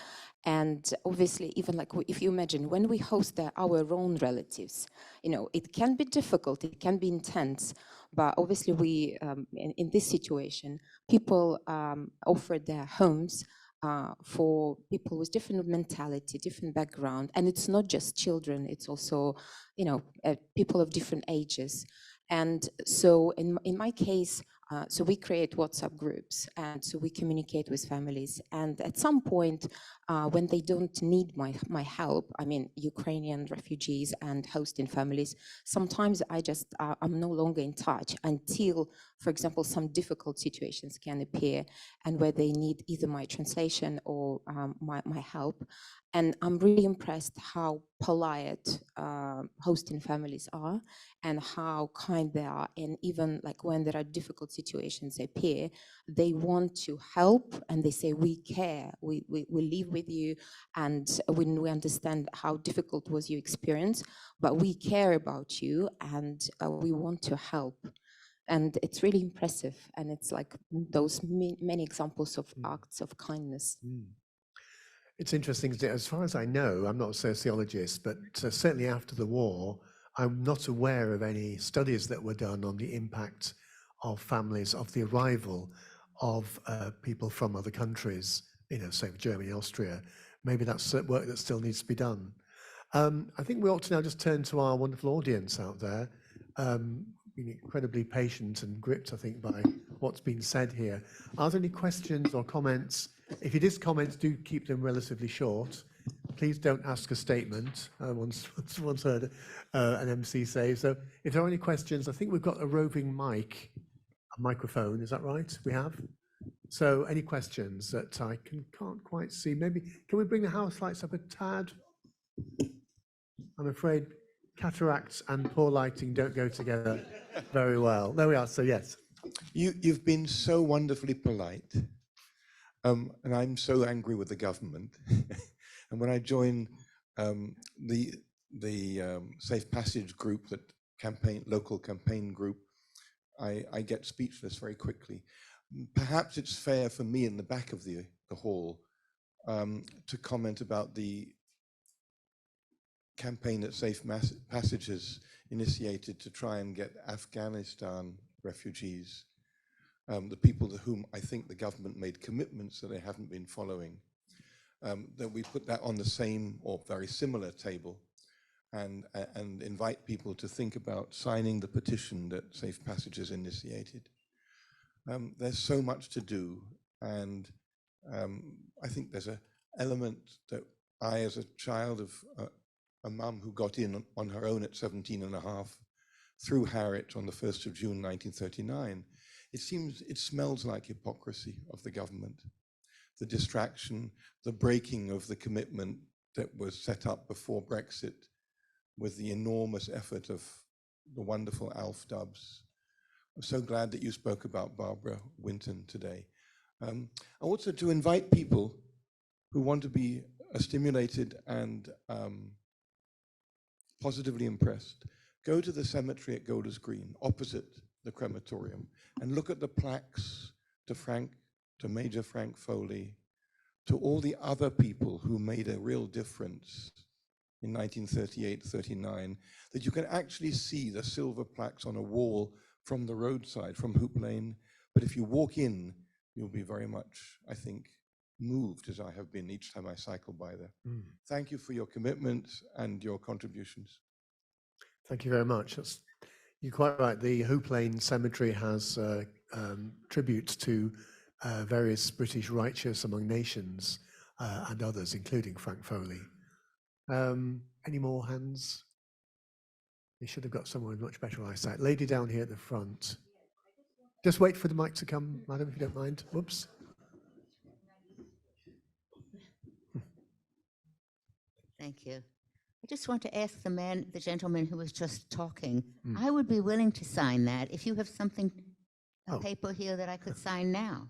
And obviously, even if you imagine, when we host our own relatives, it can be difficult, it can be intense, but obviously we, in this situation, people offered their homes for people with different mentality, different background. And it's not just children, it's also, people of different ages. And so in my case, so we create WhatsApp groups, and so we communicate with families. And at some point, when they don't need my help, I mean, Ukrainian refugees and hosting families, sometimes I'm no longer in touch until, for example, some difficult situations can appear, and where they need either my translation or my help. And I'm really impressed how polite hosting families are and how kind they are, and even like when there are difficult situations appear, they want to help and they say, we care, we live with you, and when we understand how difficult was your experience, but we care about you and we want to help. And it's really impressive, and it's like those many examples of acts of kindness. It's interesting, isn't it? As far as I know, I'm not a sociologist, but certainly after the war, I'm not aware of any studies that were done on the impact of families, of the arrival of people from other countries, say Germany and Austria. Maybe that's work that still needs to be done. I think we ought to now just turn to our wonderful audience out there, being incredibly patient and gripped, I think, by what's been said here. Are there any questions or comments? If it is comments, do keep them relatively short. Please don't ask a statement. I once heard an MC say. So if there are any questions, I think we've got a roving microphone. Is that right? We have? So any questions that I can't quite see? Maybe, can we bring the house lights up a tad? I'm afraid cataracts and poor lighting don't go together very well. There we are, so yes. You've been so wonderfully polite, and I'm so angry with the government. And when I join the Safe Passage group, that local campaign group, I get speechless very quickly. Perhaps it's fair for me in the back of the hall to comment about the campaign that Safe Passage has initiated to try and get Afghanistan refugees, the people to whom I think the government made commitments that they haven't been following, that we put that on the same or very similar table and invite people to think about signing the petition that Safe Passage has initiated. There's so much to do, and I think there's an element that I, as a child of a mum who got in on her own at 17 and a half through Harwich on the 1st of June 1939, it smells like hypocrisy of the government. The distraction, the breaking of the commitment that was set up before Brexit with the enormous effort of the wonderful Alf Dubs. I'm so glad that you spoke about Barbara Winton today. Also to invite people who want to be stimulated and positively impressed, go to the cemetery at Golders Green, opposite the crematorium, and look at the plaques to Major Frank Foley, to all the other people who made a real difference in 1938-39, that you can actually see the silver plaques on a wall from the roadside, from Hoop Lane. But if you walk in, you'll be very much, I think, moved, as I have been each time I cycle by there. Thank you for your commitment and your contributions. Thank you very much. You're quite right. The Hoop Lane Cemetery has tributes to various British righteous among nations and others, including Frank Foley. Any more hands? They should have got someone with much better eyesight. Lady down here at the front. Just wait for the mic to come, madam, if you don't mind. Whoops. Thank you. I just want to ask the gentleman who was just talking, I would be willing to sign that if you have something, a paper here that I could sign now.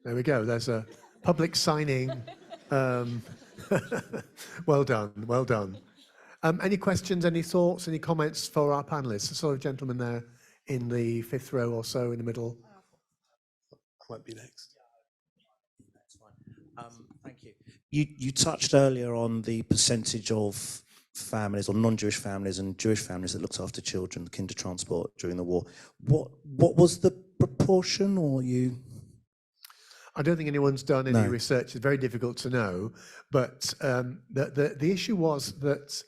There we go. There's a public signing. Well done, well done. Any questions, any thoughts, any comments for our panelists? The sort of gentleman there in the fifth row or so in the middle. Might be next. That's fine. Thank you. You touched earlier on the percentage of families or non-Jewish families and Jewish families that looked after children, Kindertransport during the war. What was the proportion, or you? I don't think anyone's done any research. It's very difficult to know. But the issue was that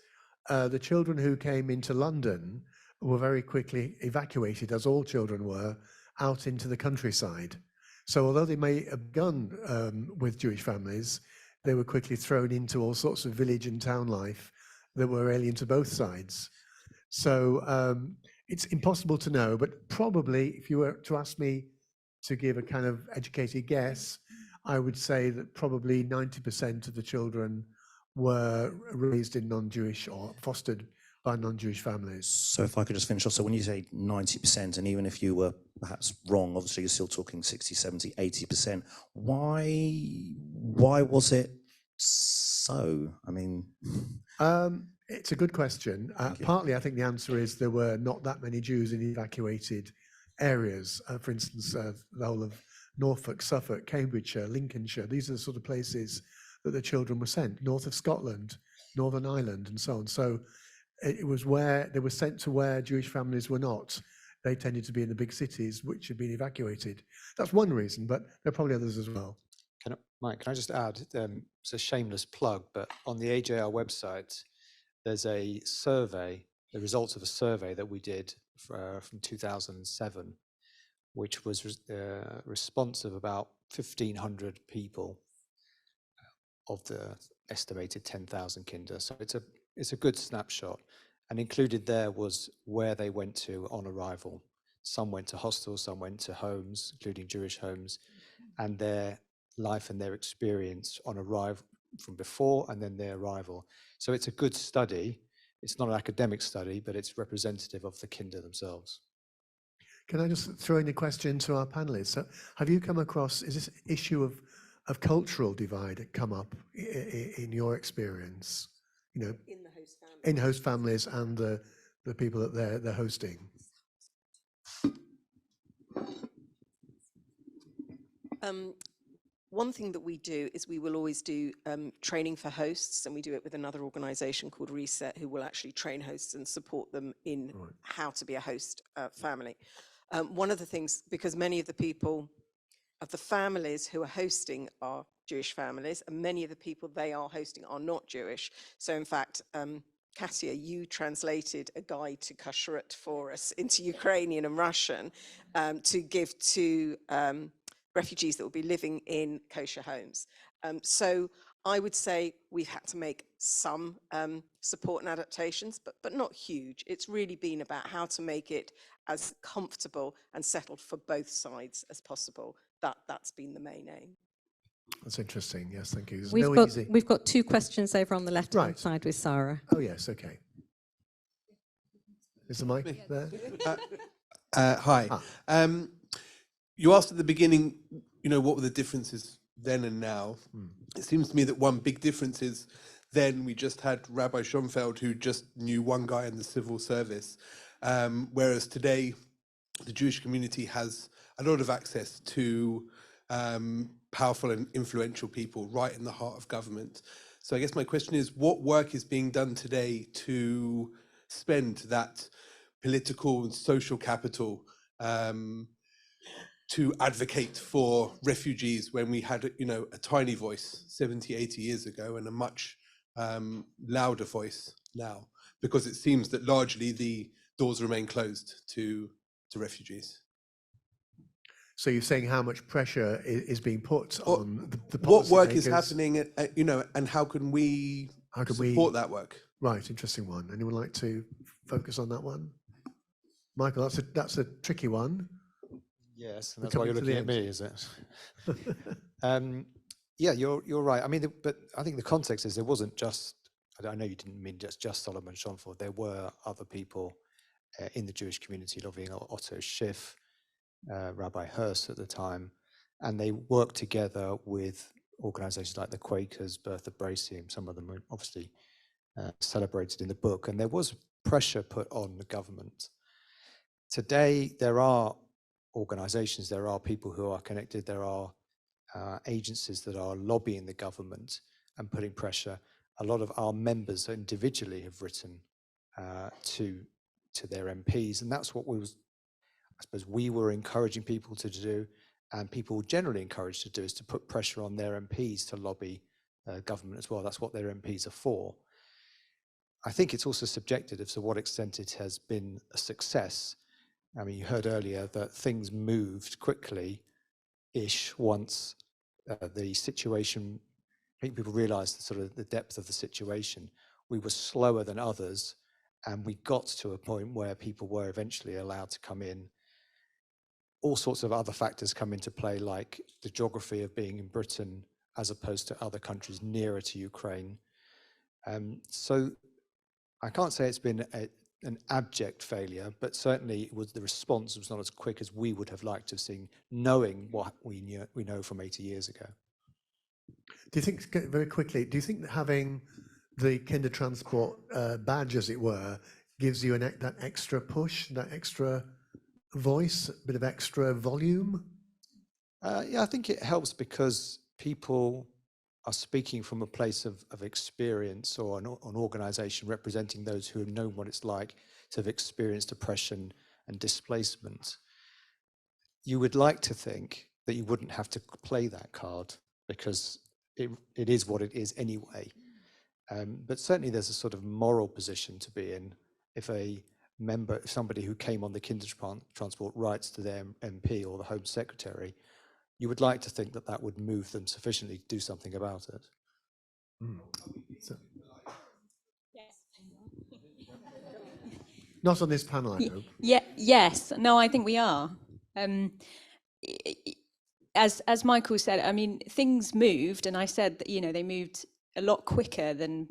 the children who came into London were very quickly evacuated, as all children were, out into the countryside. So although they may have begun with Jewish families, they were quickly thrown into all sorts of village and town life that were alien to both sides. So it's impossible to know, but probably if you were to ask me to give a kind of educated guess, I would say that probably 90% of the children were raised in non-Jewish or fostered by non-Jewish families. So if I could just finish off, so when you say 90%, and even if you were perhaps wrong, obviously you're still talking 60, 70, 80%, why was it so? I mean... It's a good question. Partly, I think the answer is there were not that many Jews in evacuated areas. For instance, the whole of Norfolk, Suffolk, Cambridgeshire, Lincolnshire. These are the sort of places that the children were sent, north of Scotland, Northern Ireland, and so on. So it was where they were sent to where Jewish families were not. They tended to be in the big cities, which had been evacuated. That's one reason, but there are probably others as well. Mike, can I just add, it's a shameless plug, but on the AJR website, there's a survey, the results of a survey that we did from 2007, which was responsive about 1,500 people of the estimated 10,000 kinder. So it's a good snapshot. And included there was where they went to on arrival. Some went to hostels, some went to homes, including Jewish homes, and their life and their experience on arrival from before and then their arrival. So it's a good study. It's not an academic study, but it's representative of the kinder themselves. Can I just throw in a question to our panelists? So have you come across, is this issue of cultural divide come up in your experience? You know, in host families and the people that they're hosting? One thing that we do is we will always do training for hosts, and we do it with another organisation called Reset, who will actually train hosts and support them in how to be a host family. One of the things, because many of the people of the families who are hosting are Jewish families, and many of the people they are hosting are not Jewish. So in fact, Katia, you translated a guide to kashrut for us into Ukrainian and Russian to give to refugees that will be living in kosher homes. So I would say we've had to make some support and adaptations, but not huge. It's really been about how to make it as comfortable and settled for both sides as possible. That's been the main aim. That's interesting. Yes, thank you. We've got two questions over on the left-hand side with Sarah. Oh, yes, okay. Is the mic there? Hi. You asked at the beginning, what were the differences then and now? It seems to me that one big difference is then we just had Rabbi Schoenfeld, who just knew one guy in the civil service, whereas today the Jewish community has a lot of access to powerful and influential people right in the heart of government. So I guess my question is, what work is being done today to spend that political and social capital to advocate for refugees when we had, a tiny voice 70, 80 years ago and a much louder voice now? Because it seems that largely the doors remain closed to refugees. So you're saying how much pressure is being put on the what work policymakers? is happening, and how can we support that work? Right, interesting one. Anyone like to focus on that one? Michael, that's a tricky one. Yes, and that's why you're looking at me, is it? Yeah, you're right. I mean, but I think the context is there wasn't just, I know you didn't mean just Solomon Schonfeld. There were other people in the Jewish community, loving Otto Schiff, Rabbi Hirst at the time, and they worked together with organizations like the Quakers, Bertha Bracy, some of them were obviously celebrated in the book, and there was pressure put on the government. Today, there are organizations, there are people who are connected, there are agencies that are lobbying the government and putting pressure. A lot of our members individually have written to their MPs, and that's what I suppose we were encouraging people to do, and people generally encouraged to do, is to put pressure on their MPs to lobby government as well. That's what their MPs are for. I think it's also subjective as to what extent it has been a success. I mean, you heard earlier that things moved quickly-ish once the situation, I think people realized sort of the depth of the situation. We were slower than others, and we got to a point where people were eventually allowed to come in. All sorts of other factors come into play, like the geography of being in Britain as opposed to other countries nearer to Ukraine. So I can't say it's been an abject failure, but certainly the response was not as quick as we would have liked to have seen, knowing what we know from 80 years ago. Do you think, very quickly, do you think that having the Kindertransport badge, as it were, gives you that extra push, that extra voice, a bit of extra volume? Yeah, I think it helps because people are speaking from a place of experience, or an organisation representing those who have known what it's like to have experienced oppression and displacement. You would like to think that you wouldn't have to play that card because it is what it is anyway. But certainly there's a sort of moral position to be in if somebody who came on the Kindertransport writes to their MP or the Home Secretary. You would like to think that that would move them sufficiently to do something about it. Not on this panel, I hope. Yes. No, I think we are. As Michael said, I mean, things moved, and I said that, they moved a lot quicker than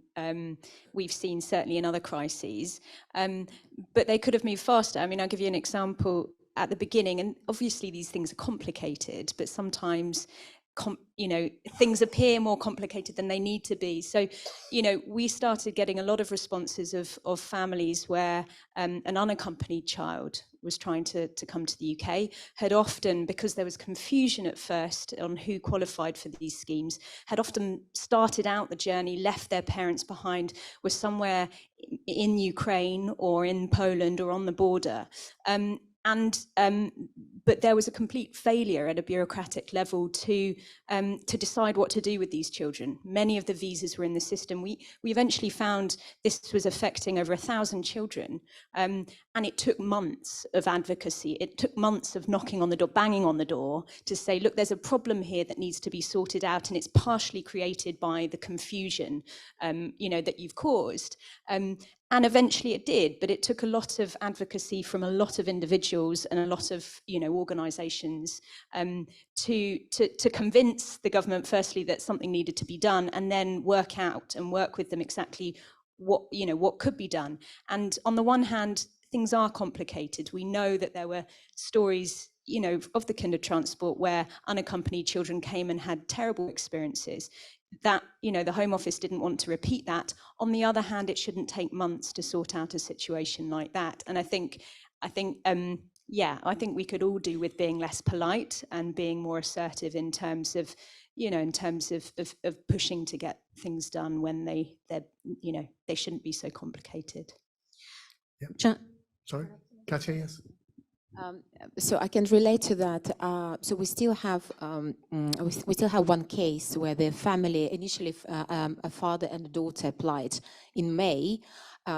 we've seen, certainly in other crises. But they could have moved faster. I mean, I'll give you an example. At the beginning, and obviously these things are complicated, but sometimes things appear more complicated than they need to be. So, we started getting a lot of responses of families where an unaccompanied child was trying to come to the UK, had often, because there was confusion at first on who qualified for these schemes, had often started out the journey, left their parents behind, were somewhere in Ukraine or in Poland or on the border. But there was a complete failure at a bureaucratic level to decide what to do with these children. Many of the visas were in the system. We eventually found this was affecting over 1,000 children, and it took months of advocacy. It took months of knocking on the door, banging on the door, to say, look, there's a problem here that needs to be sorted out, and it's partially created by the confusion, that you've caused. And eventually it did, but it took a lot of advocacy from a lot of individuals and a lot of, organisations to convince the government, firstly, that something needed to be done, and then work with them exactly what could be done. And on the one hand, things are complicated. We know that there were stories, of the Kindertransport where unaccompanied children came and had terrible experiences. That, the Home Office didn't want to repeat that. On the other hand, it shouldn't take months to sort out a situation like that. And I think we could all do with being less polite and being more assertive in terms of, of pushing to get things done when they shouldn't be so complicated. Yeah. Sorry, Katya, yes. So I can relate to that. So we still have one case where the family initially, a father and a daughter applied in May.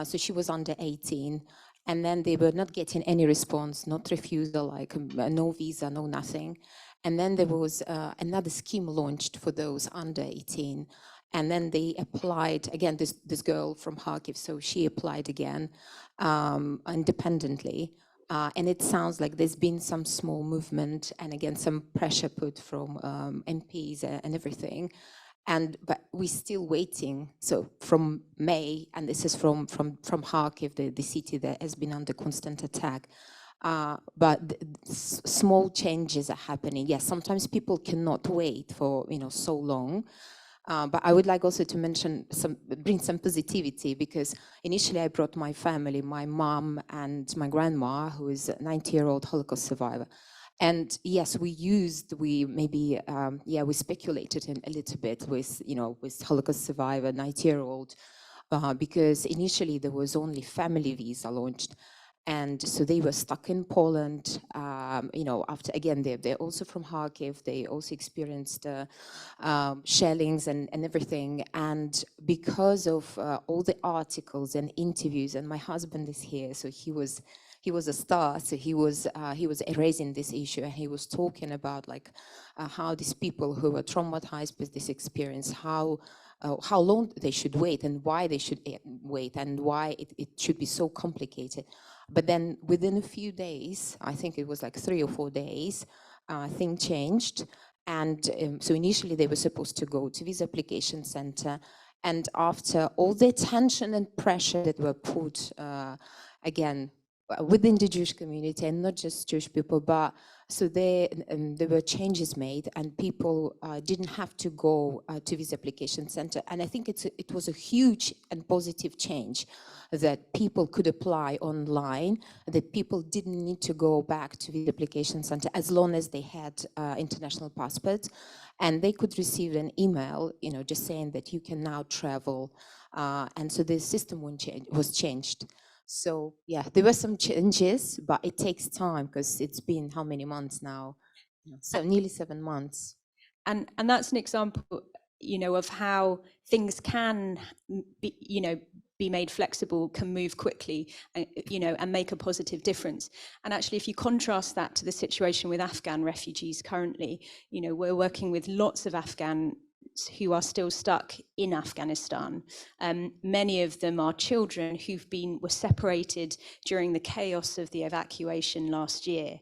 So she was under 18, and then they were not getting any response, not refusal, like no visa, no nothing. And then there was another scheme launched for those under 18. And then they applied again. This girl from Kharkiv, so she applied again independently. And it sounds like there's been some small movement, and again some pressure put from MPs and everything, but we're still waiting. So from May, and this is from Kharkiv, the city that has been under constant attack. But small changes are happening. Yes, sometimes people cannot wait for so long. But I would like also to bring some positivity, because initially I brought my family, my mom and my grandma, who is a 90-year-old Holocaust survivor. And yes, we speculated a little bit with Holocaust survivor, 90-year-old, because initially there was only family visa launched. And so they were stuck in Poland, after, again, they're also from Kharkiv. They also experienced shellings and everything. And because of all the articles and interviews, and my husband is here, so he was a star, so he was raising this issue, and he was talking about how these people who were traumatized with this experience, how long they should wait, and why they should wait, and why it should be so complicated. But then within a few days, I think it was like 3 or 4 days, things changed. And so initially they were supposed to go to visa application center, And after all the attention and pressure that were put, again, within the Jewish community, and not just Jewish people, but so there were changes made, and people didn't have to go to this application center. And I think it was a huge and positive change that people could apply online, that people didn't need to go back to the application center as long as they had international passports, and they could receive an email, just saying that you can now travel, and so the system was changed. So yeah, there were some changes, but it takes time because it's been how many months now? So nearly 7 months. And that's an example, of how things can be made flexible, can move quickly, and make a positive difference. And actually, if you contrast that to the situation with Afghan refugees currently, we're working with lots of Afghans who are still stuck in Afghanistan. Many of them are children who were separated during the chaos of the evacuation last year.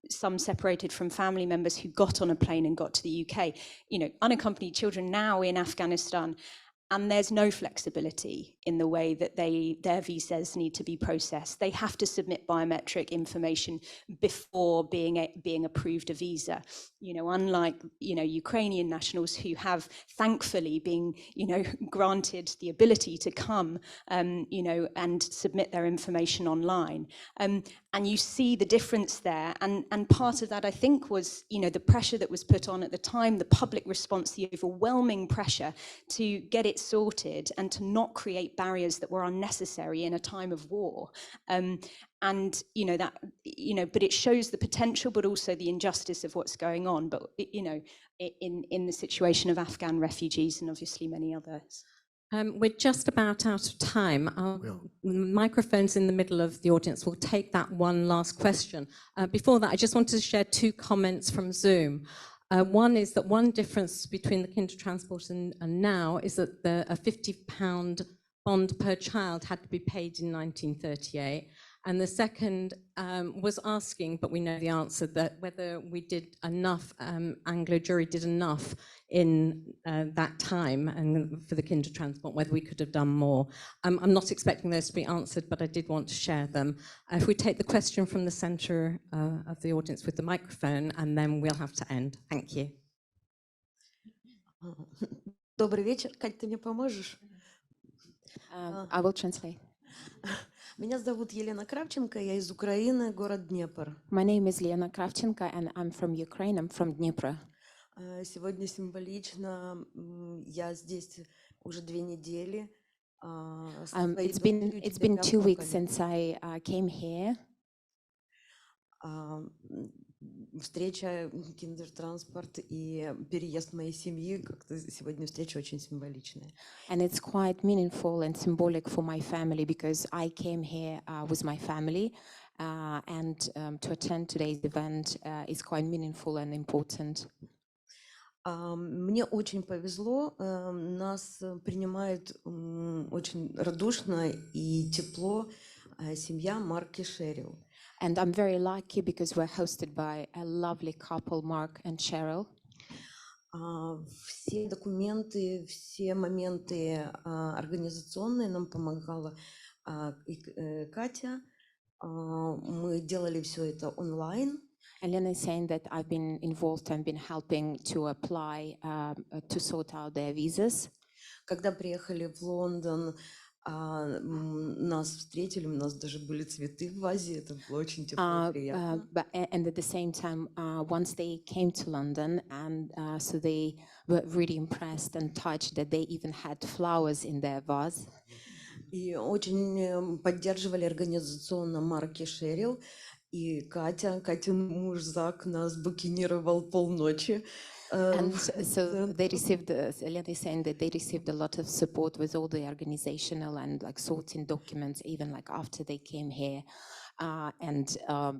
Some separated from family members who got on a plane and got to the UK. Unaccompanied children now in Afghanistan, and there's no flexibility in the way that their visas need to be processed. They have to submit biometric information before being approved a visa. Unlike Ukrainian nationals who have thankfully been granted the ability to come and submit their information online. And you see the difference there. And part of that, I think, was the pressure that was put on at the time, the public response, the overwhelming pressure to get it sorted and to not create barriers that were unnecessary in a time of war. But it shows the potential, but also the injustice of what's going on. But in the situation of Afghan refugees and obviously many others. We're just about out of time. Microphones in the middle of the audience. We'll take that one last question. Before that, I just wanted to share 2 comments from Zoom. One is that one difference between the Kindertransport and now is that a £50 bond per child had to be paid in 1938. And the second was asking, but we know the answer, that whether we did enough, Anglo Jury did enough in that time and for the Kindertransport, whether we could have done more. I'm not expecting those to be answered, but I did want to share them. If we take the question from the center of the audience with the microphone, and then we'll have to end. Thank you. Добрый вечер. Кать, ты мне поможешь? I will translate. Меня зовут Елена Кравченко, я из Украины, город Днепр. My name is Lena Kravchenko, and I'm from Ukraine. I'm from Dnipro. Сегодня символично, я здесь уже 2 недели. It's been 2 weeks since I came here. Встреча Kindertransport и переезд моей семьи, как-то сегодня встреча очень символичная. And it's quite meaningful and symbolic for my family because I came here with my family, and to attend today's event is quite meaningful and important. Мне очень повезло, нас принимает очень радушно и тепло семья Марк и Шерил. And I'm very lucky because we're hosted by a lovely couple, Mark and Cheryl. Все документы, все моменты организационные нам помогала Катя. Мы делали все это онлайн. Elena is saying that I've been involved and been helping to apply, to sort out their visas. Когда приехали в Лондон, нас встретили, у нас даже были цветы в вазе, это было очень тепло и приятно. And at the same time, once they came to London, and so they were really impressed and touched that they even had flowers in their vase. И очень поддерживали организационно Марк и Шерил, и Катин муж Зак нас букинировал полночи. And so they received, Elena is saying that they received a lot of support with all the organizational and like sorting documents, even like after they came here. And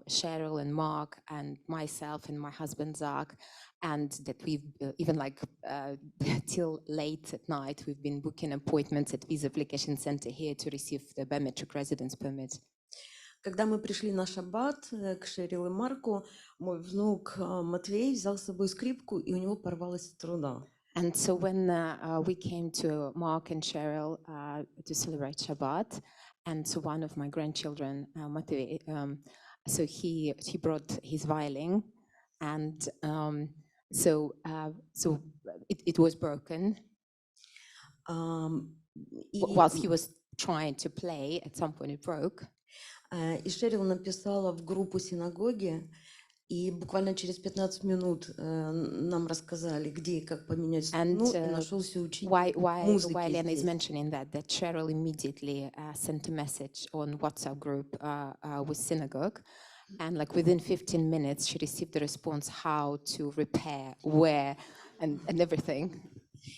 Cheryl and Mark and myself and my husband Zach, and that we've even like till late at night, we've been booking appointments at Visa Application Center here to receive the biometric residence permit. Когда мы пришли на шаббат к Шерил и Марку, мой внук Матвей взял с собой скрипку, и у него порвалась струна. And so when we came to Mark and Cheryl to celebrate Shabbat, and so one of my grandchildren, Matei, so he brought his violin, and so it was broken. Whilst he was trying to play, at some point it broke. И Шерил написала в группу синагоги, и буквально через 15 минут нам рассказали, где и как поменять струну, и нашелся учитель музыки Why Lena is здесь. mentioning that Cheryl immediately sent a message on WhatsApp group with synagogue, and like within 15 minutes she received the response how to repair, where, and everything.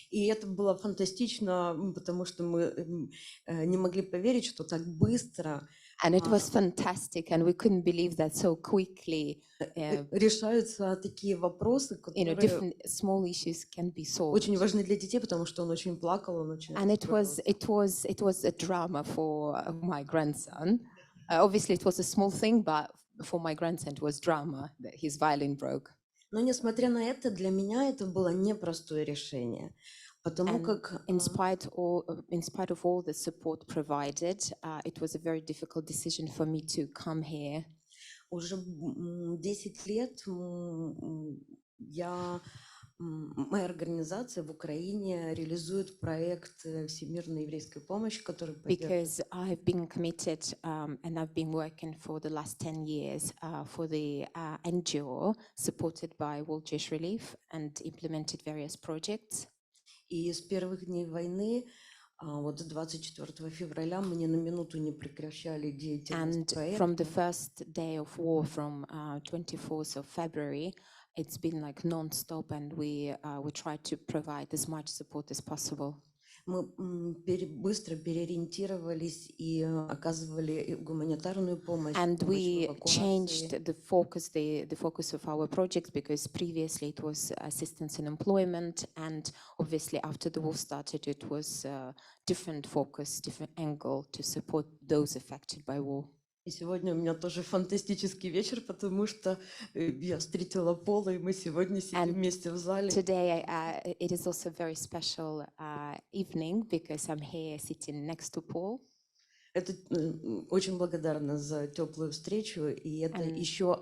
И это было фантастично, потому что мы не могли поверить, что так быстро And it was fantastic, and we couldn't believe that so quickly. Решаются такие вопросы, которые Different small issues can be solved. очень важны для детей, потому что он очень плакал, он очень. And it was a drama for my grandson. Obviously, it was a small thing, but for my grandson, it was drama that his violin broke. Но несмотря на это, для меня это было непростое решение, потому как in spite of all the support provided, it was a very difficult decision for me to come here. Уже 10 лет моя организация в Украине реализует проект всемирной еврейской помощи, который Because I've been committed and I've been working for the last 10 years for the NGO supported by World Jewish Relief and implemented various projects. И с первых дней войны, вот с 24 февраля, мы ни на минуту не прекращали деятельность проекта. From the first day of war, from 24th of February, it's been like non-stop, and we try to provide as much support as possible. Мы быстро переориентировались и оказывали гуманитарную помощь. And we changed the focus of our projects, because previously it was assistance in employment, and obviously after the war started, it was different focus, different angle to support those affected by war. И сегодня у меня тоже фантастический вечер, потому что я встретила Пола, и мы сегодня сидим вместе в зале. Today it is also a very special evening, because I'm here sitting next to Paul. Это очень благодарна за теплую встречу, и это еще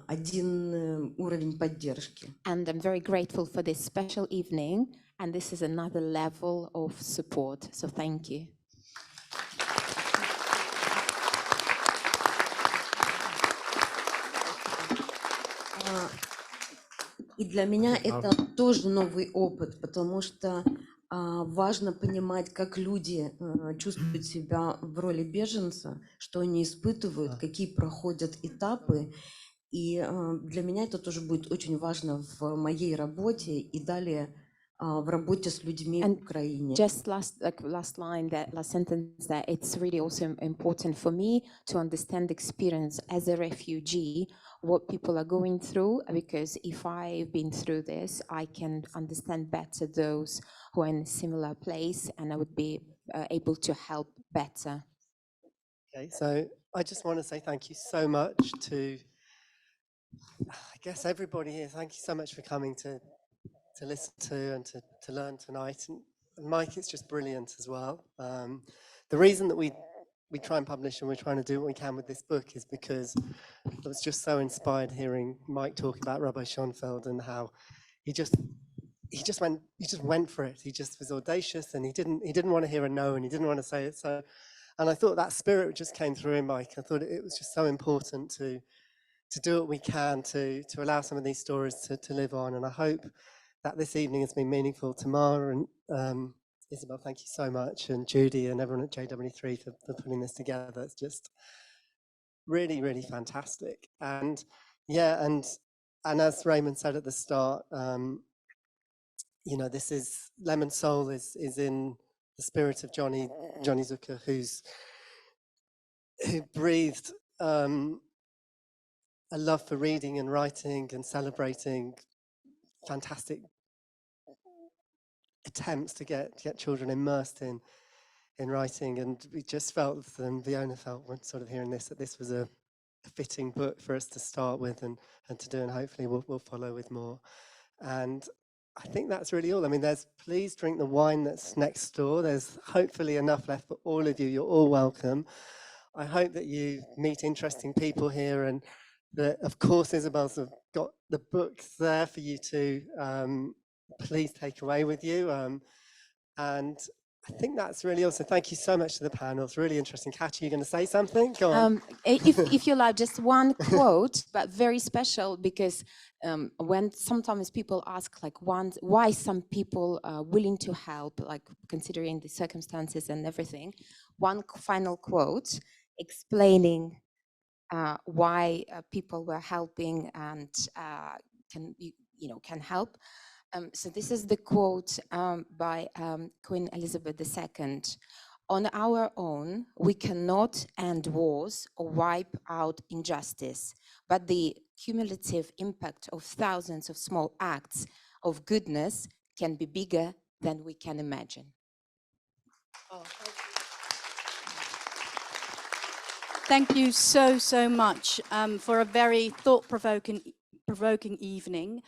один уровень поддержки. And I'm very grateful for this special evening, and this is another level of support. So thank you. И для меня это тоже новый опыт, потому что важно понимать, как люди чувствуют себя в роли беженца, что они испытывают, какие проходят этапы. И для меня это тоже будет очень важно в моей работе и далее в работе с людьми в Украине. Just last sentence there, it's really also important for me to understand the experience as a refugee, what people are going through, because if I've been through this, I can understand better those who are in a similar place, and I would be able to help better. Okay, so I just want to say thank you so much to, I guess, everybody here. Thank you so much for coming to listen to and to learn tonight. And Mike, it's just brilliant as well. The reason that we try and publish and we're trying to do what we can with this book is because I was just so inspired hearing Mike talk about Rabbi Schoenfeld and how he just went for it. He just was audacious, and he didn't want to hear a no, and he didn't want to say it. So, and I thought that spirit just came through in Mike. I thought it was just so important to do what we can to allow some of these stories to live on. And I hope that this evening has been meaningful to Mara and Isabel. Thank you so much, and Judy and everyone at JW3 for putting this together. It's just really, really fantastic. And yeah, and as Raymond said at the start, you know, this is Lemon Soul is in the spirit of Johnny Zucker, who breathed a love for reading and writing and celebrating fantastic attempts to get children immersed in writing. And we just felt, and Fiona felt when sort of hearing this, that this was a fitting book for us to start with and to do, and hopefully we'll follow with more. And I think that's really all. I mean, please drink the wine that's next door. There's hopefully enough left for all of you. You're all welcome. I hope that you meet interesting people here, and that, of course, Isabel's got the books there for you to please take away with you. And I think that's really awesome. Thank you so much to the panel. It's really interesting. Katy, you're going to say something? Go on. If you allow, just one quote, but very special, because when sometimes people ask, like, why some people are willing to help, like considering the circumstances and everything, one final quote explaining why people were helping and can help. So this is the quote by Queen Elizabeth II. On our own, we cannot end wars or wipe out injustice, but the cumulative impact of thousands of small acts of goodness can be bigger than we can imagine. Oh, thank you. Thank you so much for a very thought-provoking evening.